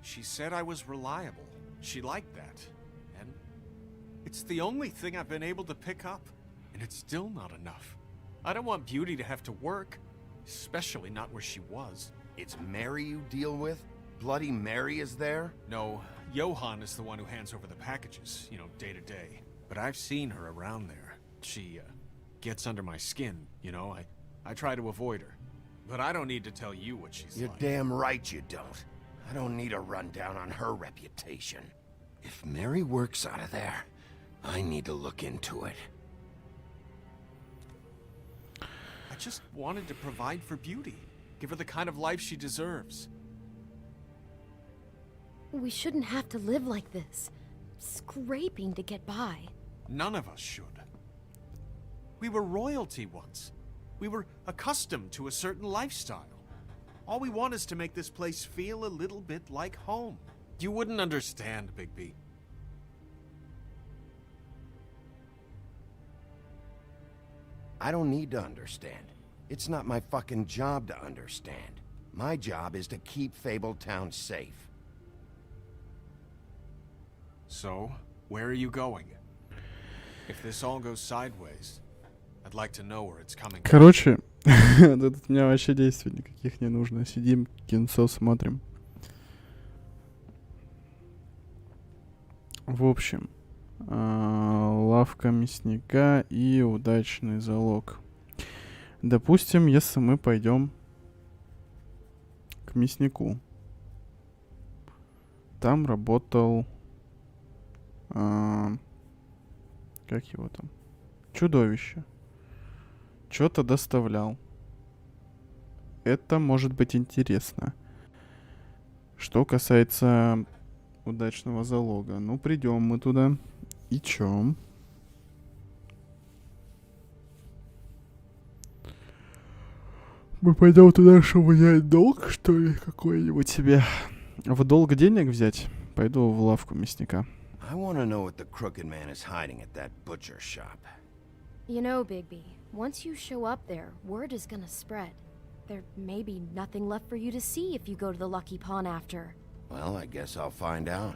She said I was reliable. She liked that. And it's the only thing I've been able to pick up. And it's still not enough. I don't want Beauty to have to work, especially not where she was. It's Mary you deal with? Bloody Mary is there? No, Johann is the one who hands over the packages, you know, day to day. But I've seen her around there. She, gets under my skin, you know. I try to avoid her. But I don't need to tell you what she's You're like. damn right you don't. I don't need a rundown on her reputation. If Mary works out of there, I need to look into it. I just wanted to provide for Beauty. Give her the kind of life she deserves. We shouldn't have to live like this, scraping to get by. None of us should. We were royalty once. We were accustomed to a certain lifestyle. All we want is to make this place feel a little bit like home. You wouldn't understand, Bigby. I don't need to understand. It's not my fucking job to understand. My job is to keep Fabletown safe. So, where are you going? If this all goes sideways, I'd like to know where it's coming from. Короче, тут у меня вообще действий никаких не нужно. Сидим, кинцо смотрим. В общем, лавка мясника и удачный залог. Допустим, если мы пойдем к мяснику. Там работал... как его там? Чудовище. Что-то доставлял. Это может быть интересно. Что касается удачного залога. Ну, придем мы туда. И чё? Мы пойдем туда, чтобы взять долг, что ли, какой-нибудь себе? В долг денег взять? Пойду в лавку мясника. I want to know what the Crooked Man is hiding at that butcher shop. You know, Bigby, once you show up there, word is gonna spread. There may be nothing left for you to see if you go to the Lucky Pawn after. Well, I guess I'll find out.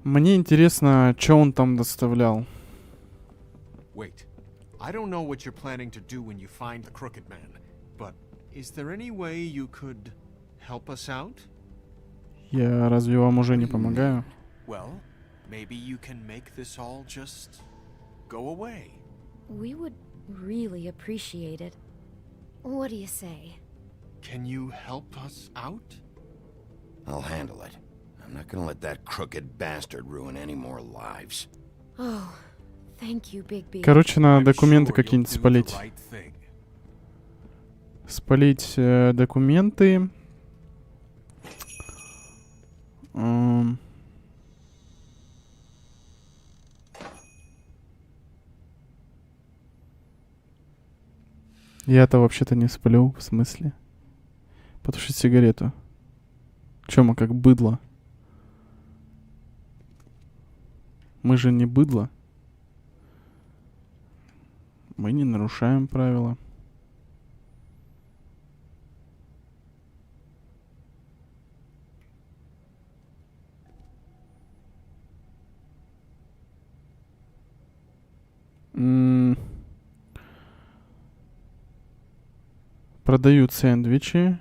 Мне интересно, что он там доставлял. Wait, I don't know what you're planning to do when you find the Crooked Man, but is there any way you could help us out? Я разве вам уже не помогаю? Well, maybe you can make this all just go away. We would really appreciate it. What do you say? Can you help us out? I'll handle it. I'm not gonna let that crooked bastard ruin any more lives. Oh, thank you, Bigby. Короче, надо документы какие-нибудь спалить. Спалить документы. Я-то вообще-то не сплю, в смысле. Потушить сигарету. Чё мы как быдло? Мы же не быдло. Мы не нарушаем правила. Продают сэндвичи.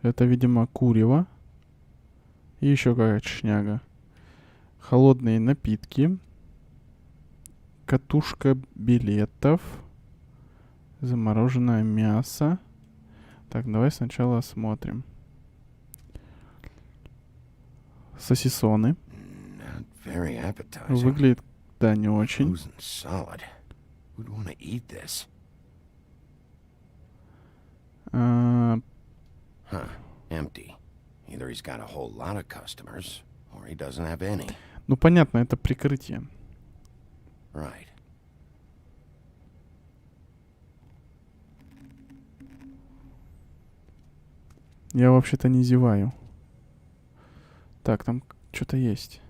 Это, видимо, курево. И еще какая-то шняга. Холодные напитки. Катушка билетов. Замороженное мясо. Так, давай сначала осмотрим. Сосисоны. Выглядит, да, не очень. Ну, понятно, это прикрытие. Right. Я вообще-то не зеваю. Так, там что-то есть.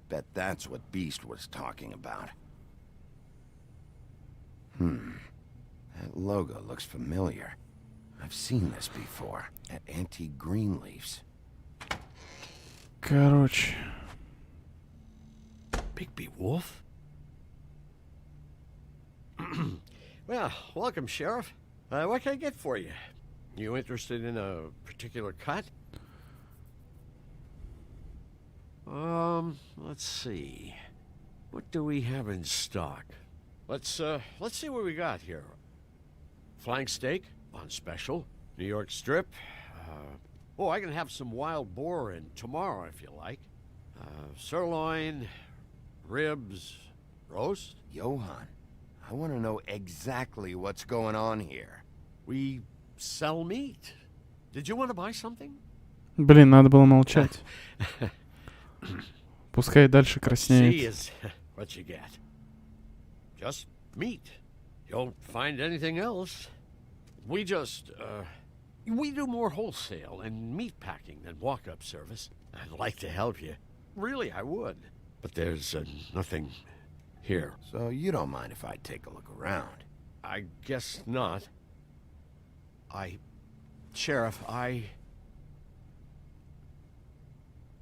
Bet that's what Beast was talking about. That logo looks familiar. I've seen this before at Antique Greenleaf's. Короче. Bigby Wolf? Well, welcome, Sheriff. What can I get for you? You interested in a particular cut? Let's see. What do we have in stock? Let's see what we got here. Flank steak on special. New York strip. I can have some wild boar in tomorrow if you like. Sirloin, ribs, roast. Johan, I want to know exactly what's going on here. We sell meat. Did you want to buy something? Блин, надо было молчать. Пускай дальше краснеет. See is what you get. Just meat. You won't find anything else. We just, we do more wholesale and meat packing than walk-up service. I'd like to help you. Really, I would. But there's nothing here. So you don't mind if I take a look around? I guess not. Sheriff,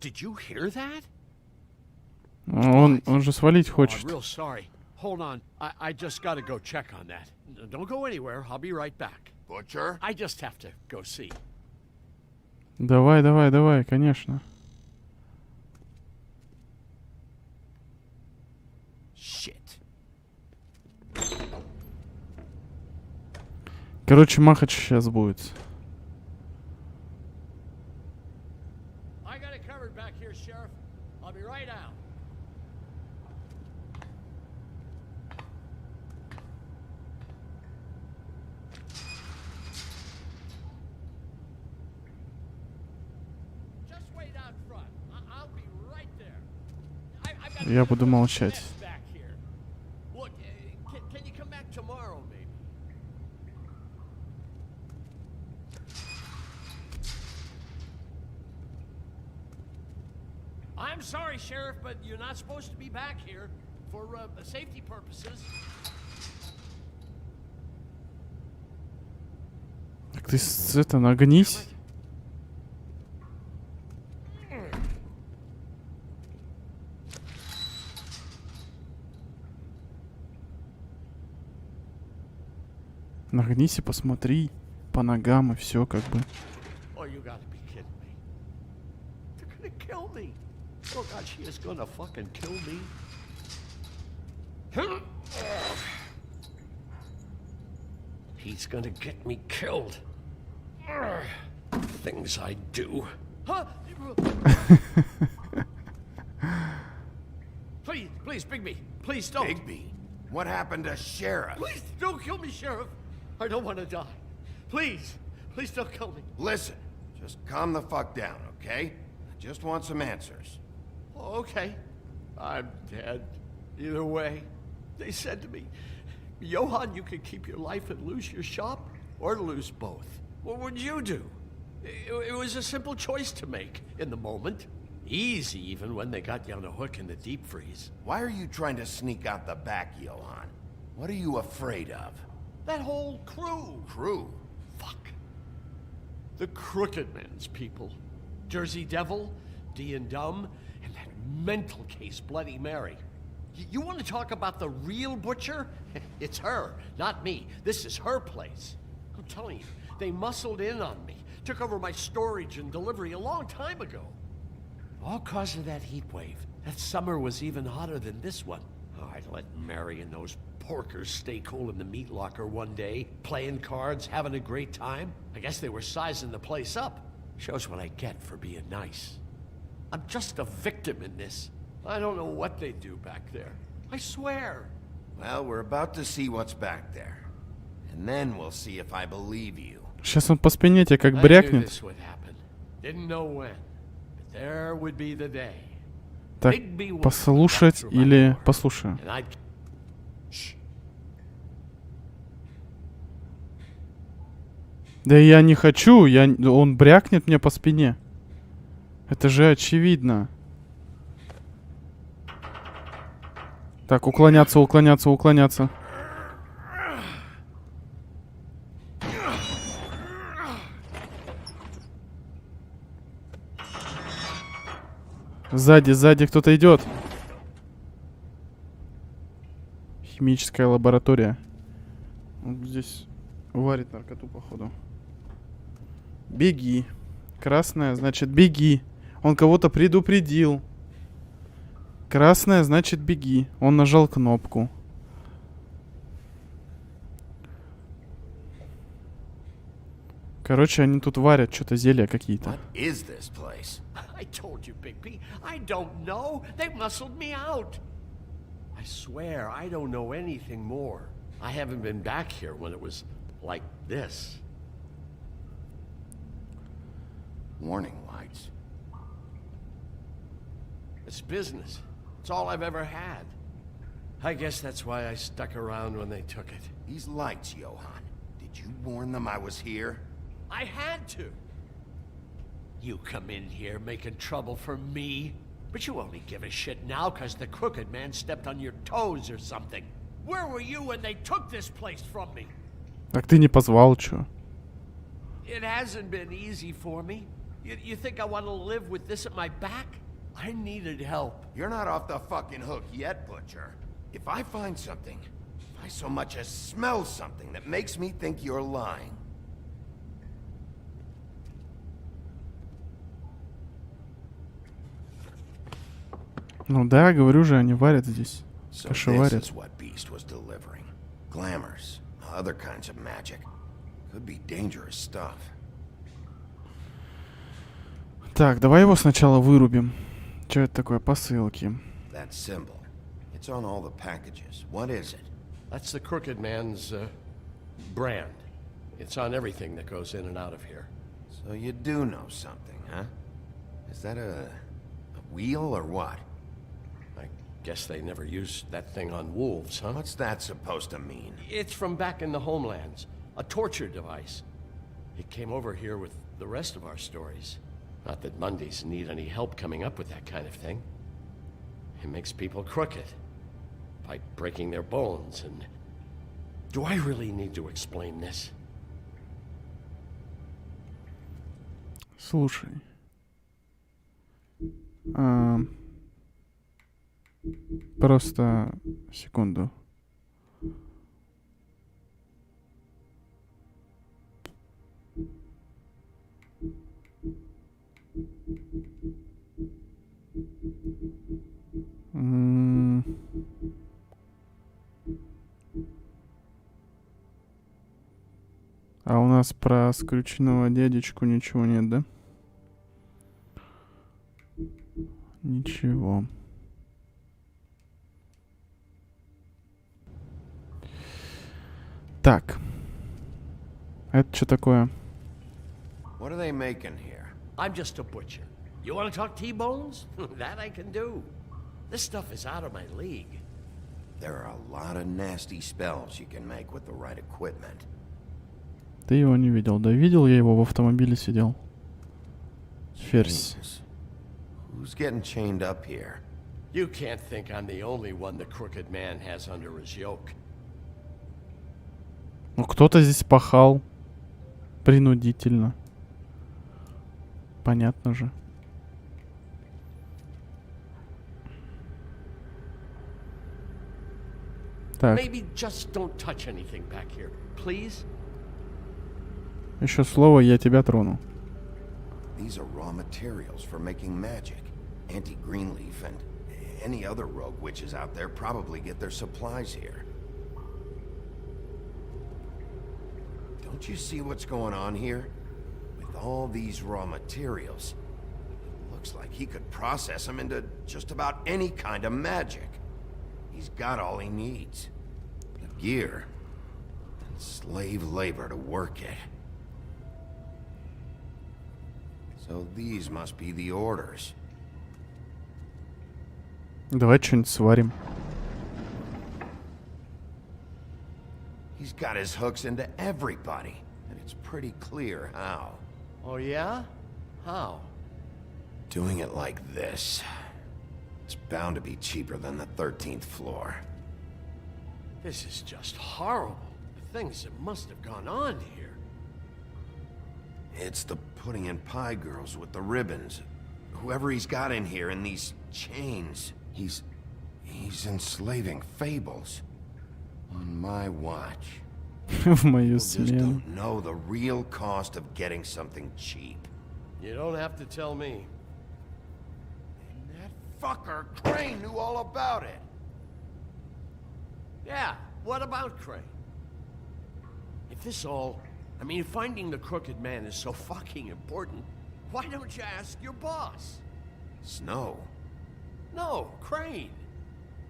Did you hear that? Он же свалить хочет. I'm real sorry. Hold on. I just gotta go check on that. Don't go anywhere. I'll be right back. Butcher? I just have to go see. Давай, конечно. Shit. Короче, махач сейчас будет. I got it covered back here, Sheriff. I'll be right out. Just wait out front. I'll be right there. Я буду молчать. Back here. Look, can you come back tomorrow, maybe? I'm sorry, Sheriff, but you're not supposed to be back here for safety purposes. Так ты это нагнись. Нагнись и посмотри по ногам и все как бы. Oh, you gotta be kidding me. They're gonna kill me. Oh God, she is gonna fucking kill me. He's gonna get me killed. Things I do. Huh? Please, Bigby. Please don't. Bigby? What happened to Sheriff? Please don't kill me, Sheriff. I don't want to die. Please, please don't kill me. Listen, just calm the fuck down, okay? I just want some answers. Okay, I'm dead. Either way, they said to me, Johann, you could keep your life and lose your shop, or lose both. What would you do? It was a simple choice to make in the moment. Easy, even when they got you on a hook in the deep freeze. Why are you trying to sneak out the back, Johann? What are you afraid of? That whole crew. Crew? Fuck. The Crooked Man's people. Jersey Devil, D and Dumb, and that mental case Bloody Mary. You want to talk about the real butcher? It's her, not me. This is her place. I'm telling you, they muscled in on me. Took over my storage and delivery a long time ago. All cause of that heat wave. That summer was even hotter than this one. Oh, I'd let Mary and those porkers stay cool in the meat locker one day, playing cards, having a great time. I guess they were sizing the place up. Shows what I get for being nice. I'm just a victim in this. I don't know what they do back there. I swear. Well, we're about to see what's back there. And then we'll see if I believe you. Сейчас он по спине тебе как I knew брякнет. this would happen. Didn't know when. But there would be the day. Так, послушать или послушаю? And I'd... Да я не хочу, он брякнет мне по спине. Это же очевидно. Так, уклоняться, уклоняться, уклоняться. Сзади, сзади кто-то идет. Химическая лаборатория. Он здесь варит наркоту, походу. Беги. Красная, значит, беги. Он кого-то предупредил. Красная, значит, беги. Он нажал кнопку. Короче, они тут варят что-то, зелья какие-то. What is this place? I told you, Bigby. I don't know. They muscled me out. I swear, I don't know anything more. I haven't been back here when it was like this. Warning lights. It's business. It's all I've ever had. I guess that's why I stuck around when they took it. These lights, Johann. Did you warn them I was here? I had to. You come in here making trouble for me, but you only give a shit now because the Crooked Man stepped on your toes or something. Where were you when they took this place from me? Так ты не позвал, чё? It hasn't been easy for me. You think I want to live with this at my back? I needed help. You're not off the fucking hook yet, Butcher. If I find something, if I so much as smell something that makes me think you're lying. Ну да, говорю же, они варят здесь. So Кашеварят. this is what Beast was delivering. Glamours, other kinds of magic. Could be dangerous stuff. Так, давай его сначала вырубим. Что это такое? Посылки. That symbol. It's on all the packages. What is it? That's the Crooked Man's brand. It's on everything that goes in and out of here. So you do know something, huh? Is that a wheel or what? I guess they never used that thing on wolves, huh? What's that supposed to mean? It's from back in the homelands. A torture device. It came over here with the rest of our stories. Not that Mondays need any help coming up with that kind of thing. It makes people crooked. By breaking their bones and... Do I really need to explain this? Слушай. Просто секунду. А у нас про скрюченного дядечку ничего нет, да? Ничего. Так. Это что такое? What are they making here? I'm just a butcher. You want to talk T-bones? That I can do. This stuff is out of my league. There are a lot of nasty spells you can make with the right equipment. Ты его не видел. Да видел я его, в автомобиле сидел. Ферзь. Who's getting chained up here? You can't think I'm the only one the Crooked Man has under his yoke. Ну кто-то здесь пахал. Принудительно. Понятно же. Так. Maybe just don't touch anything back here, please. Еще слово, я тебя трону. These are raw materials for making magic. Auntie Greenleaf and any other rogue witches out there probably get their supplies here. Don't you see what's going on here? With all these raw materials, it looks like he could process them into just about any kind of magic. He's got all he needs. The gear and slave labor to work it. So these must be the orders. Давай что-нибудь сварим. He's got his hooks into everybody, and it's pretty clear how. Oh yeah? How? Doing it like this. It's bound to be cheaper than the 13th floor. This is just horrible. The things that must have gone on here. It's the pudding and pie girls with the ribbons. Whoever he's got in here in these chains. He's enslaving fables. On my watch. В мою People just смену. don't know the real cost of getting something cheap. You don't have to tell me. And that fucker Crane knew all about it. Yeah, what about Crane? If this all... I mean, finding the Crooked Man is so fucking important, why don't you ask your boss? Snow. No, Crane.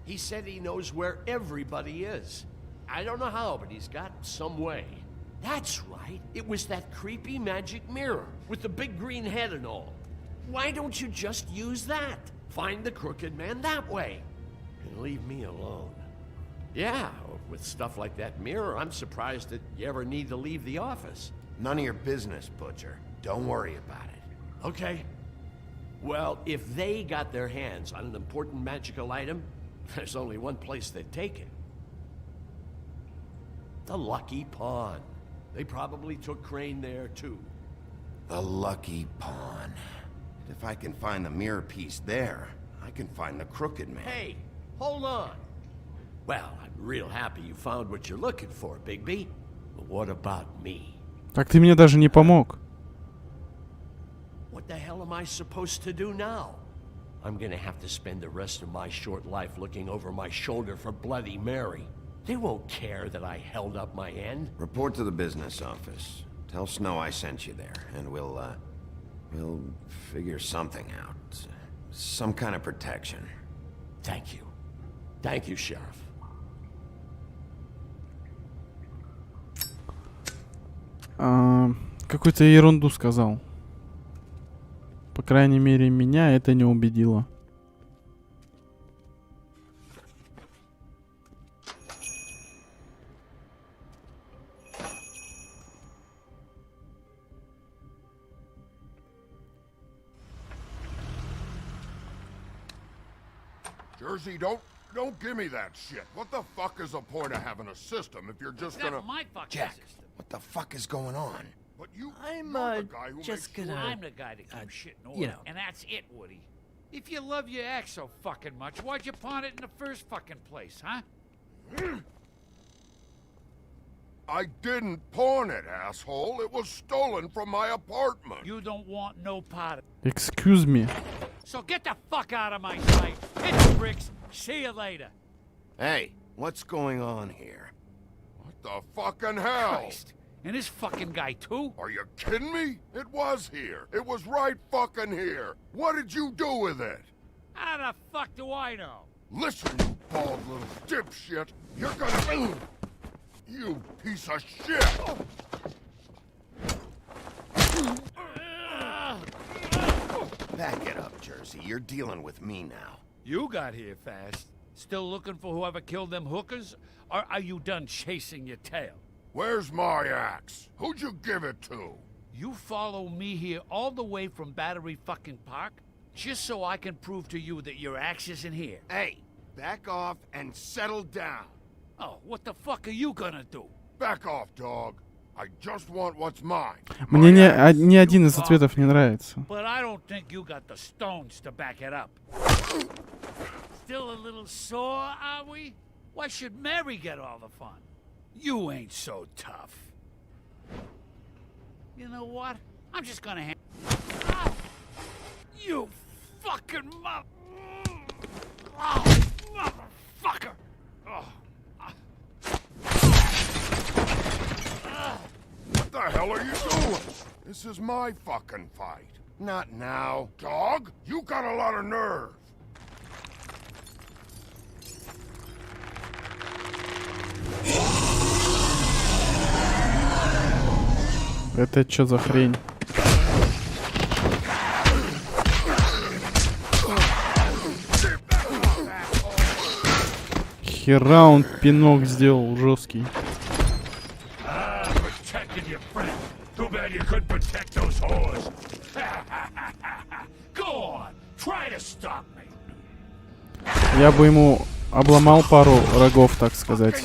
He said he knows where everybody is. I don't know how, but he's got some way. That's right. It was that creepy magic mirror with the big green head and all. Why don't you just use that? Find the Crooked Man that way. And leave me alone. Yeah, with stuff like that mirror, I'm surprised that you ever need to leave the office. None of your business, Butcher. Don't worry about it. Okay. Well, if they got their hands on an important magical item, there's only one place they'd take it. The Lucky Pawn. They probably took Crane there, too. The Lucky Pawn. If I can find the mirror piece there, I can find the Crooked Man. Hey, hold on. Well, I'm real happy you found what you're looking for, Bigby. But what about me? Так ты мне даже не помог. What the hell am I supposed to do now? I'm gonna have to spend the rest of my short life looking over my shoulder for Bloody Mary. They won't care that I held up my end. Report to the business office. Tell Snow I sent you there, and we'll figure something out. Some kind of protection. Thank you. Thank you, Sheriff. Какую-то ерунду сказал. По крайней мере, меня это не убедило. Jersey, don't give me that shit. What the fuck is the point of having a system if you're just gonna... my fucking Jack, system. what the fuck is going on? But you, I'm, you're the guy who just makes gonna... I'm the guy that keeps shit in order. you know. And that's it, Woody. If you love your ex so fucking much, why'd you pawn it in the first fucking place, huh? I didn't pawn it, asshole. It was stolen from my apartment. You don't want no part of Excuse me. So get the fuck out of my sight. Hit the bricks. See you later. Hey, what's going on here? What the fucking hell? Christ. And this fucking guy, too? Are you kidding me? It was here. It was right fucking here. What did you do with it? How the fuck do I know? Listen, you bald little dipshit. You're gonna... You piece of shit! Back it up, Jersey. You're dealing with me now. You got here fast. Still looking for whoever killed them hookers? Or are you done chasing your tail? Where's my axe? Who'd you give it to? You follow me here all the way from Battery fucking Park just so I can prove to you that your axe isn't here. Hey, back off and settle down. Oh, what the fuck are you gonna do? Back off, dog. I just want what's mine. Мне ни один из ответов не нравится. But I don't think you got the stones to back it up. Still a little sore, are we? Why should Mary get all the fun? You ain't so tough. You know what? I'm just gonna Ah! You fucking motherfucker! Oh. What the hell are you doing? This is my fucking fight. Not now. Dog, you got a lot of nerve. Это что за хрень? Хера он пинок сделал жесткий. Я бы ему обломал пару рогов, так сказать.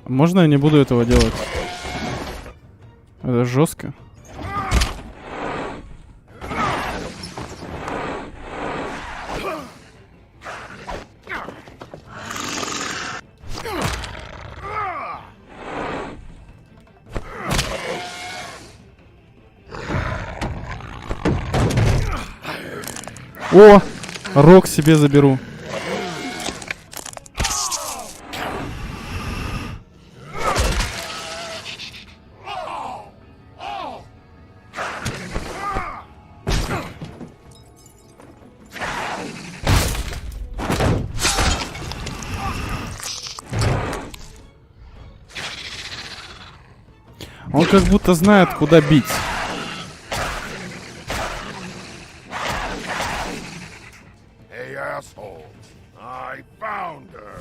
Можно я не буду этого делать? Это жестко. О! Рог себе заберу. Он как будто знает, куда бить. Hey, asshole. I found her.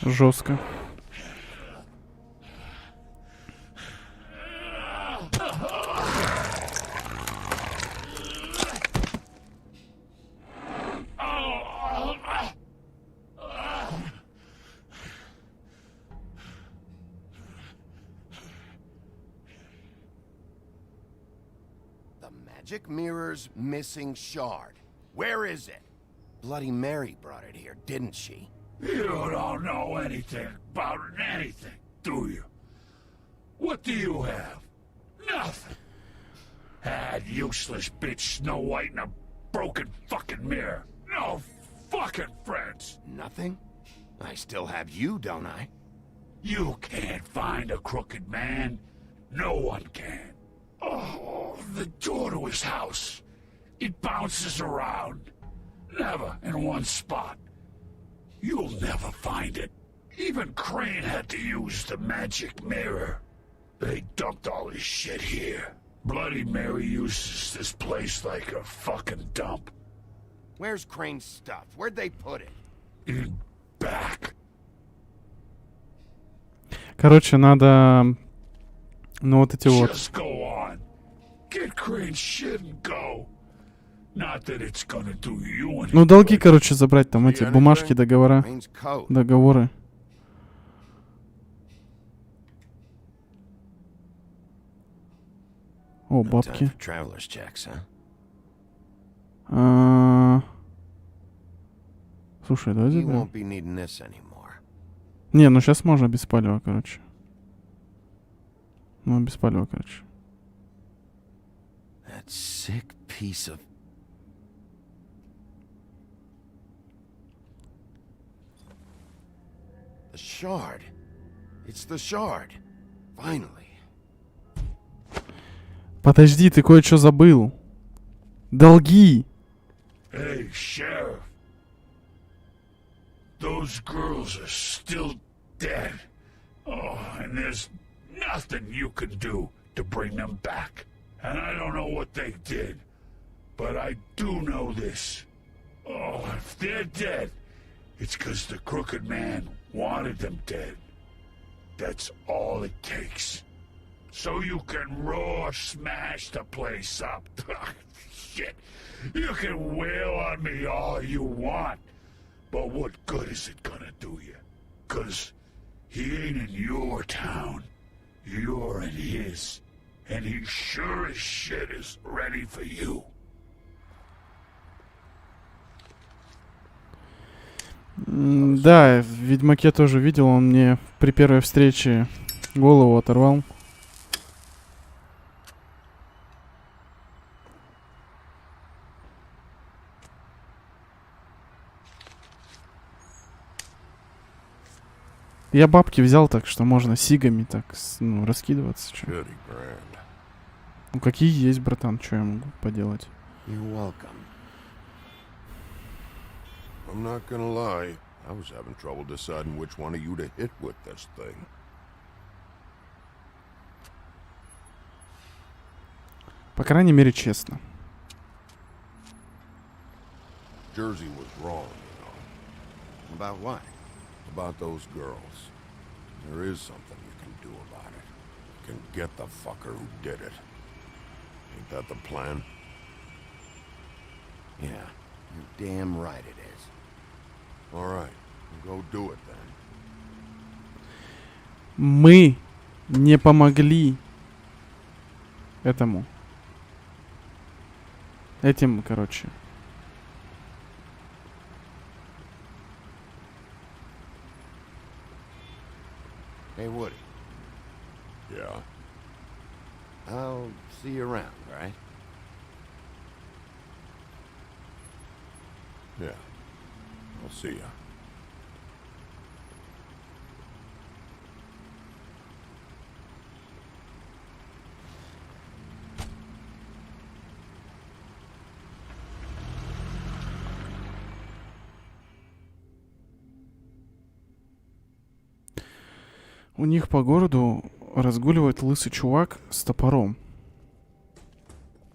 Жестко. The magic mirror's missing shard. Where is it? Bloody Mary brought it here, didn't she? You don't know anything about anything, do you? What do you have? Nothing. That useless bitch Snow White and a broken fucking mirror. No fucking friends. Nothing? I still have you, don't I? You can't find a crooked man. No one can. Oh, the door to his house. It bounces around. Never in one spot. You'll never find it. Even Crane had to use the magic mirror. They dumped all his shit here. Bloody Mary uses this place like a fucking dump. Where's Crane's stuff? Where'd they put it? In back. Короче, надо... Ну, вот эти вот... Just go on. Get Crane's shit and go. Not that it's gonna do you any Ну, долги, короче, забрать там эти бумажки, договора. Договоры. О, бабки. Слушай, давай заберем. Не, ну сейчас можно без палева, короче. Ну, без палева, короче. That sick piece of... The shard. It's the shard. Finally. Подожди, ты кое-что забыл. Долги. Hey, Sheriff. Those girls are still dead. Oh, and there's nothing you can do to bring them back. And I don't know what they did, but I do know this. Oh, if they're dead, it's 'cause the Crooked Man wanted them dead. That's all it takes. So you can roar smash the place up. Shit. You can wail on me all you want. But what good is it gonna do you? 'Cause he ain't in your town. You're in his. And he sure as shit is ready for you. Да, в Ведьмаке тоже видел, он мне при первой встрече голову оторвал. Я бабки взял, так что можно сигами так раскидываться. Чё. Ну какие есть, братан, что я могу поделать? You're welcome. I'm not gonna lie. I was having trouble deciding which one of you to hit with this thing. По крайней мере, честно. Jersey was wrong, you know. About what? About those girls. There is something you can do about it. You can get the fucker who did it. Ain't that the plan? Yeah, you're damn right it is. All right, go do it then. Мы не помогли этому. Этим, короче. Hey, Woody. Yeah? I'll see you around, all right? Yeah. I'll see ya. У них по городу разгуливает лысый чувак с топором.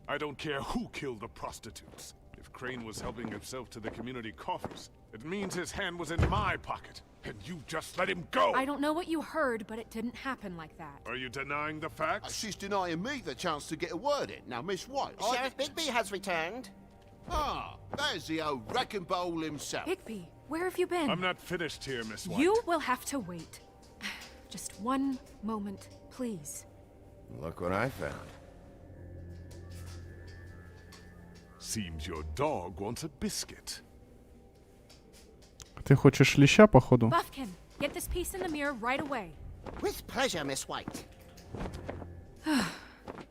I don't care who killed the prostitutes. If Crane was helping himself to the community coffers, it means his hand was in my pocket, and you just let him go! I don't know what you heard, but it didn't happen like that. Are you denying the facts? She's denying me the chance to get a word in. Now, Miss White... Sheriff Bigby has returned. Ah, there's the old wrecking bowl himself. Bigby, where have you been? I'm not finished here, Miss White. You will have to wait. Just one moment, please. Look what I found. Seems your dog wants a biscuit. Ты хочешь леща, походу? Buffkin, get this piece in the mirror right away. With pleasure, Miss White.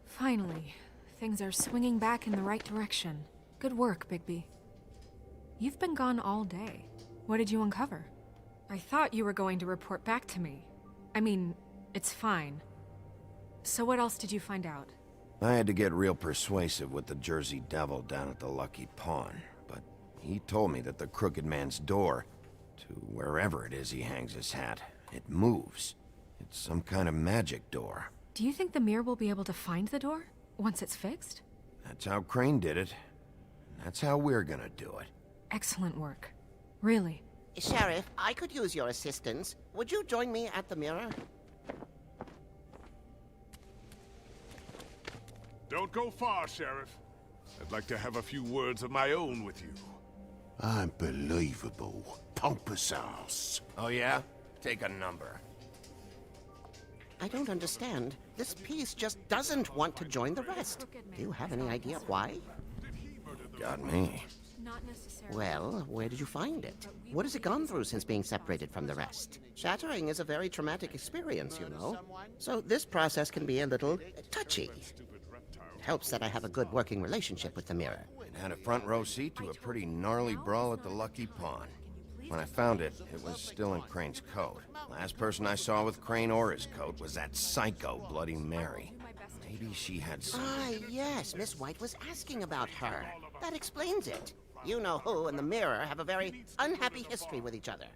Finally, things are swinging back in the right direction. Good work, Bigby. You've been gone all day. What did you uncover? I thought you were going to report back to me. I mean, it's fine. So what else did you find out? I had to get real persuasive with the Jersey Devil down at the Lucky Pawn, but he told me that the Crooked Man's door, to wherever it is he hangs his hat, it moves. It's some kind of magic door. Do you think the mirror will be able to find the door once it's fixed? That's how Crane did it. And that's how we're gonna do it. Excellent work. Really. Sheriff, I could use your assistance. Would you join me at the mirror? Don't go far, Sheriff. I'd like to have a few words of my own with you. Unbelievable. Pompous ass. Oh yeah? Take a number. I don't understand. This piece just doesn't want to join the rest. Do you have any idea why? Got me. Well, where did you find it? What has it gone through since being separated from the rest? Shattering is a very traumatic experience, you know. So this process can be a little touchy. It helps that I have a good working relationship with the mirror. And had a front row seat to a pretty gnarly brawl at the Lucky Pawn. When I found it, it was still in Crane's coat. Last person I saw with Crane or his coat was that psycho Bloody Mary. Maybe she had some... Ah, yes, Miss White was asking about her. That explains it. You know who and the mirror have a very unhappy history with each other.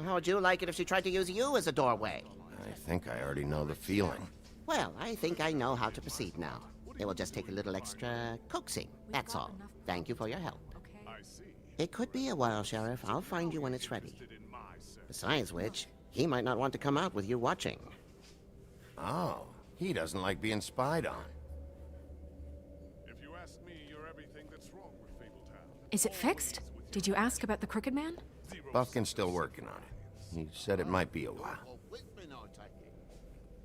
How would you like it if she tried to use you as a doorway? I think I already know the feeling. Well, I think I know how to proceed now. It will just take a little extra coaxing, that's all. Thank you for your help. It could be a while, Sheriff. I'll find you when it's ready. Besides which, he might not want to come out with you watching. Oh, he doesn't like being spied on. If you ask me, you're everything that's wrong with Fabletown. Is it fixed? Did you ask about the Crooked Man? Buffkin's still working on it. He said it might be a while.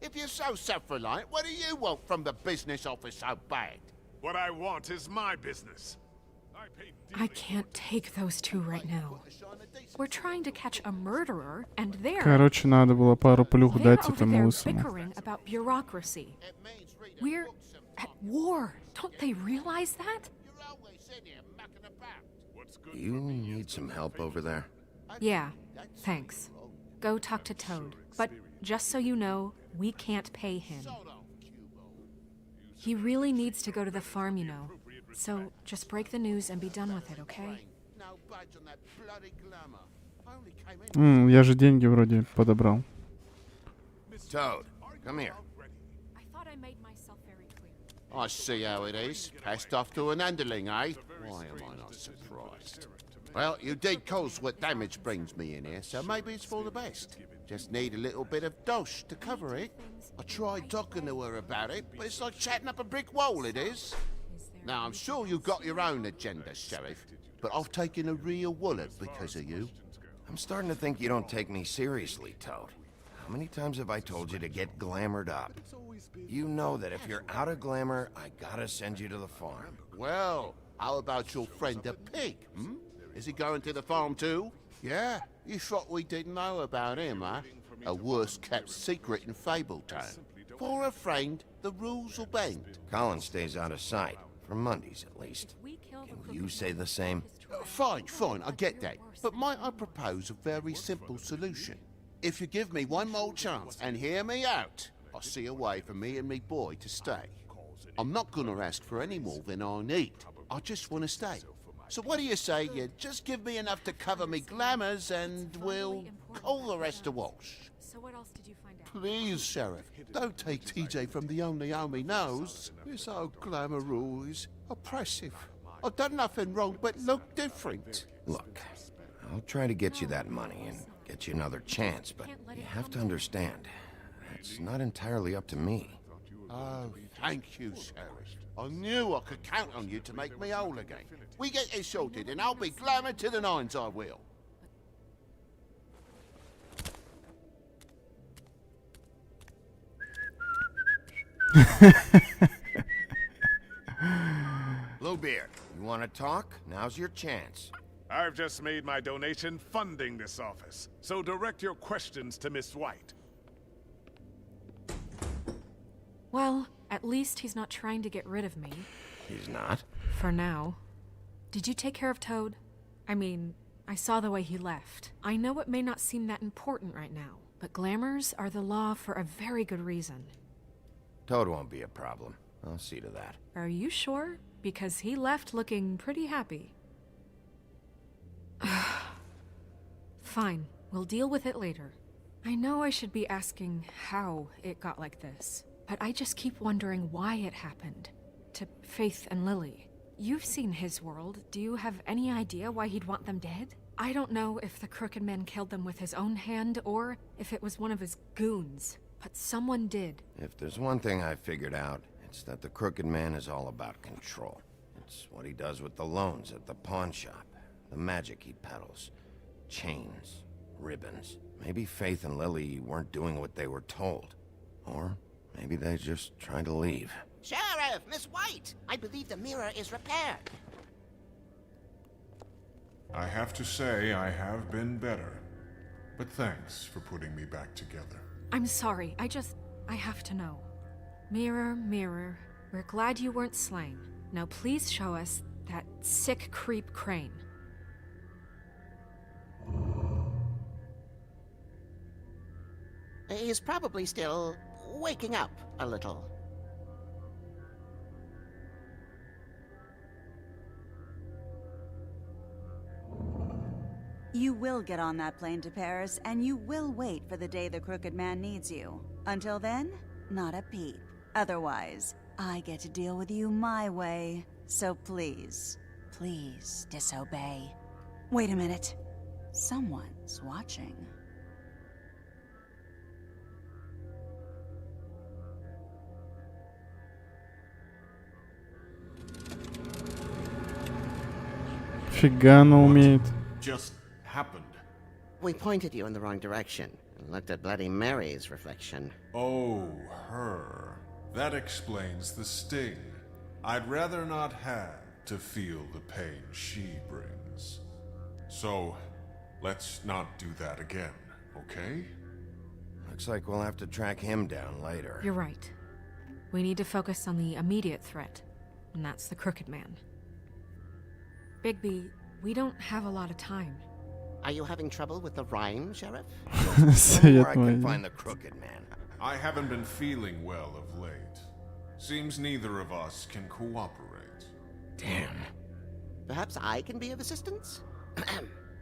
If you're so self-reliant, what do you want from the business office so bad? What I want is my business. I can't take those two right now. We're trying to catch a murderer, and they're Короче, надо было пару плюх over дать there этому лысому. bickering about bureaucracy. We're at war. Don't they realize that? You need some help over there? Yeah, thanks. Go talk to Toad. But just so you know, we can't pay him. He really needs to go to the farm, you know. So just break the news and be done with it, okay? Я же деньги вроде подобрал. Toad, come here. I thought I made myself very clear. I see how it is. Passed off to an underling, eh? Why am I not surprised? Well, you did cause what damage brings me in here, so maybe it's for the best. Just need a little bit of dosh to cover it. I tried talking to her about it, but it's like chatting up a brick wall, it is. Now, I'm sure you've got your own agenda, Sheriff, but I've taken a real wallet because of you. I'm starting to think you don't take me seriously, Toad. How many times have I told you to get glamored up? You know that if you're out of glamour, I gotta send you to the farm. Well, how about your friend the pig, hmm? Is he going to the farm too? Yeah? You thought we didn't know about him, huh? A worst-kept secret in Fabletown. For a friend, the rules will bend. Colin stays out of sight. For Mondays, at least. Can you say the same? Fine, I get that. But might I propose a very simple solution? If you give me one more chance and hear me out, I'll see a way for me and me boy to stay. I'm not gonna ask for any more than I need. I just want to stay. So what do you say you just give me enough to cover me glamours and we'll call the rest a wash? So what else did you find out? Please, Sheriff, don't take TJ from the only home he knows. This old glamour rule is oppressive. I've done nothing wrong but look different. Look, I'll try to get you that money and get you another chance, but you have to understand, it's not entirely up to me. Oh, thank you, Sheriff. I knew I could count on you to make me whole again. We get this sorted and I'll be glamour to the nines, I will. Bluebeard, you want to talk? Now's your chance. I've just made my donation funding this office, so direct your questions to Miss White. Well, at least he's not trying to get rid of me. He's not? For now. Did you take care of Toad? I mean, I saw the way he left. I know it may not seem that important right now, but glamours are the law for a very good reason. Toad won't be a problem. I'll see to that. Are you sure? Because he left looking pretty happy. Fine, we'll deal with it later. I know I should be asking how it got like this, but I just keep wondering why it happened. To Faith and Lily. You've seen his world. Do you have any idea why he'd want them dead? I don't know if the Crooked Man killed them with his own hand or if it was one of his goons, but someone did. If there's one thing I figured out, it's that the Crooked Man is all about control. It's what he does with the loans at the pawn shop, the magic he peddles, chains, ribbons. Maybe Faith and Lily weren't doing what they were told. Or maybe they just tried to leave. Sheriff, Miss White! I believe the mirror is repaired. I have to say I have been better. But thanks for putting me back together. I'm sorry, I have to know. Mirror, mirror, we're glad you weren't slain. Now please show us that sick creep Crane. He's probably still waking up a little. You will get on that plane to Paris, and you will wait for the day the Crooked Man needs you. Until then, not a peep. Otherwise, I get to deal with you my way. So please, please disobey. Wait a minute. Someone's watching. Фига она умеет. Just happened. We pointed you in the wrong direction and looked at Bloody Mary's reflection. Oh, her. That explains the sting. I'd rather not have to feel the pain she brings. So, let's not do that again, okay? Looks like we'll have to track him down later. You're right. We need to focus on the immediate threat, and that's the Crooked Man. Bigby, we don't have a lot of time. Are you having trouble with the rhyme, Sheriff? Somewhere I can find the Crooked Man. I haven't been feeling well of late. Seems neither of us can cooperate. Damn. Perhaps I can be of assistance?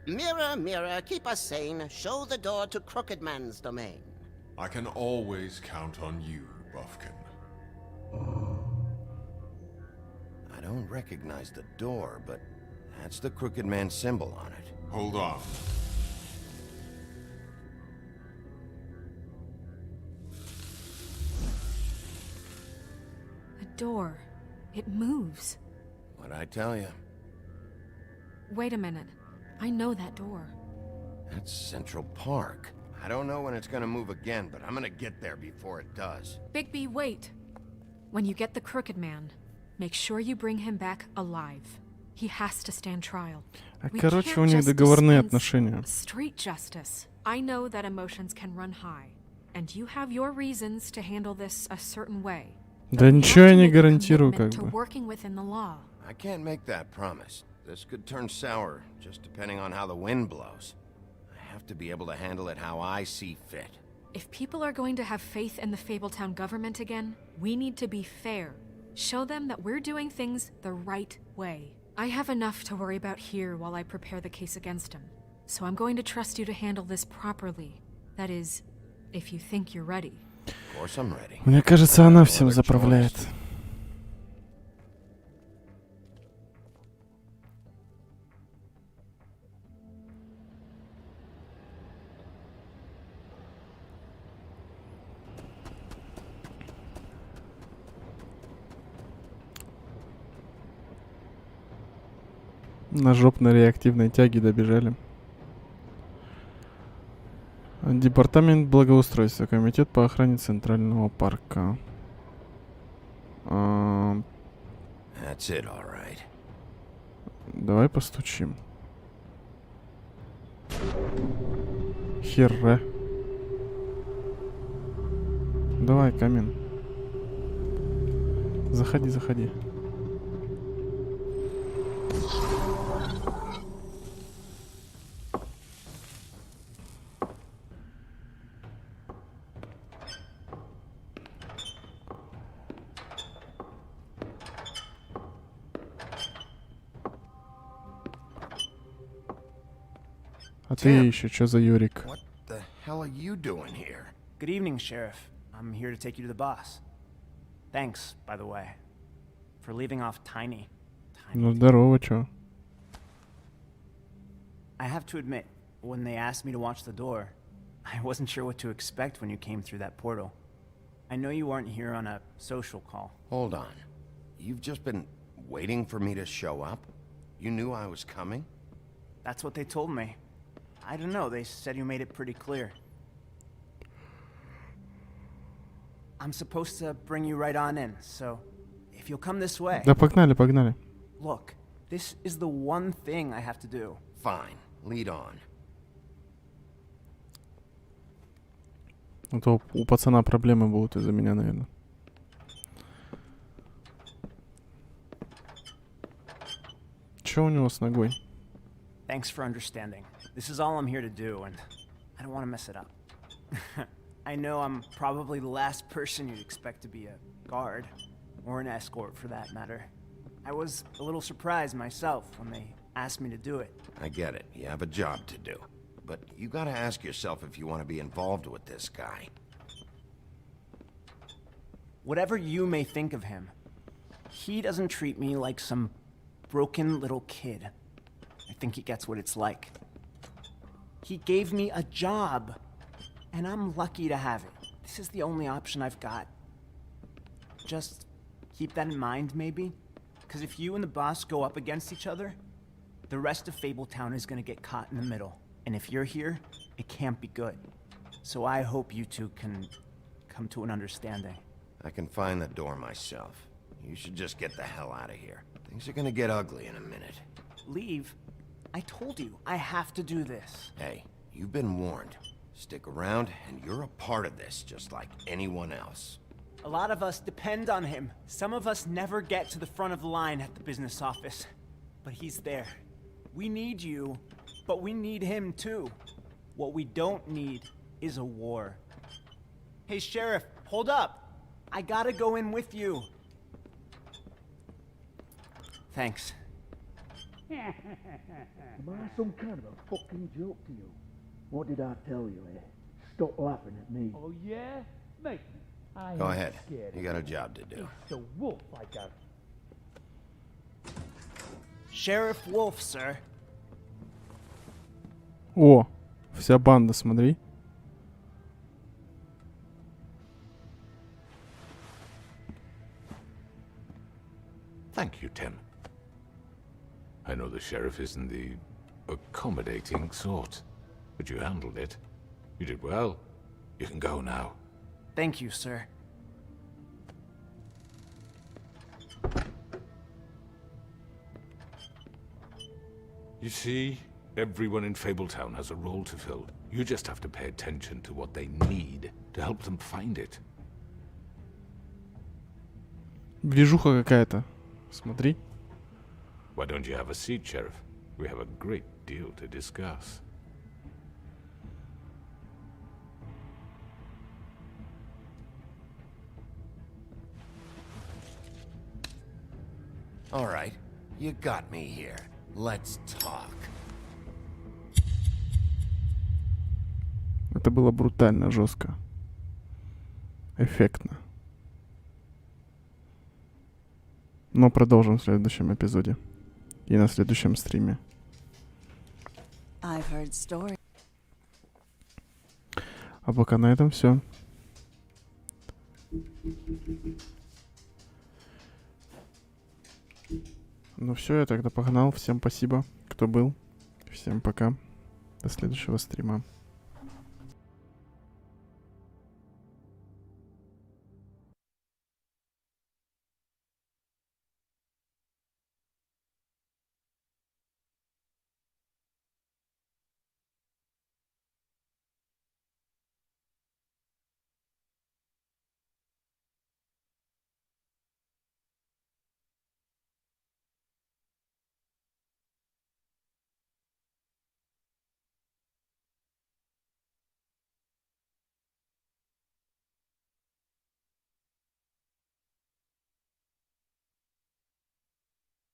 Mirror, mirror, keep us sane. Show the door to Crooked Man's domain. I can always count on you, Buffkin. I don't recognize the door, but that's the Crooked Man symbol on it. Hold on. The door. It moves. What'd I tell you? Wait a minute. I know that door. That's Central Park. I don't know when it's gonna move again, but I'm gonna get there before it does. Bigby, wait. When you get the Crooked Man, make sure you bring him back alive. He has to stand trial. Короче, у них договорные отношения. Street justice. I know that emotions can run high, and you have your reasons to handle this a certain way. Да ничего я не гарантирую, как бы. Working within the law. I can't make that promise. This could turn sour, just depending on how the wind blows. I have to be able to handle it how I see fit. If people are going to have faith in the Fabletown government again, we need to be fair. Show them that we're doing things the right way. I have enough to worry about here while I prepare the case against him. So I'm going to trust you to handle this properly. That is, if you think you're ready. Of course I'm ready. Мне кажется, она всем заправляет. На жопно-реактивной тяге добежали. Департамент благоустройства. Комитет по охране Центрального парка. That's it, all right. Давай постучим. Херре. Давай, камин. Заходи, заходи. А ты еще что за Юрик? What the hell are you doing here? Good evening, Sheriff. I'm here to take you to the boss. Thanks, by the way, for leaving off Tiny. Ну здорово, чё? I have to admit, when they asked me to watch the door, I wasn't sure what to expect when you came through that portal. I know you weren't here on a social call. Hold on. You've just been waiting for me to show up? You knew I was coming? That's what they told me. I don't know, they said you made it pretty clear. I'm supposed to bring you right on in, so if you'll come this way... Да погнали, погнали. Look, this is the one thing I have to do. Fine, lead on. А то у пацана проблемы будут из-за меня, наверное. Чё у него с ногой? Thanks for understanding. This is all I'm here to do, and I don't want to mess it up. I know I'm probably the last person you'd expect to be a guard, or an escort for that matter. I was a little surprised myself when they asked me to do it. I get it. You have a job to do. But you gotta ask yourself if you want to be involved with this guy. Whatever you may think of him, he doesn't treat me like some broken little kid. I think he gets what it's like. He gave me a job, and I'm lucky to have it. This is the only option I've got. Just keep that in mind, maybe? Because if you and the boss go up against each other, the rest of Fabletown is gonna get caught in the middle. And if you're here, it can't be good. So I hope you two can come to an understanding. I can find the door myself. You should just get the hell out of here. Things are gonna get ugly in a minute. Leave? I told you, I have to do this. Hey, you've been warned. Stick around, and you're a part of this, just like anyone else. A lot of us depend on him. Some of us never get to the front of the line at the business office. But he's there. We need you, but we need him too. What we don't need is a war. Hey, Sheriff, hold up. I gotta go in with you. Thanks. Am I some kind of a fucking joke to you? What did I tell you, eh? Stop laughing at me. Oh, yeah? Mate, I Go ain't ahead. scared You of got a you. job to do. It's the wolf I got. Sheriff Wolf, sir. О, вся банда, смотри. Thank you, Tim. I know the sheriff isn't the accommodating sort, but you handled it. You did well. You can go now. Thank you, sir. You see, everyone in Fabletown has a role to fill. You just have to pay attention to what they need to help them find it. Движуха какая-то. Смотри. Why don't you have a seat, Sheriff? We have a great deal to discuss. All right, you got me here. Let's talk. Это было брутально, жестко. Эффектно. Но продолжим в следующем эпизоде. И на следующем стриме. I've heard stories. А пока на этом все. Ну все, я тогда погнал. Всем спасибо, кто был. Всем пока. До следующего стрима.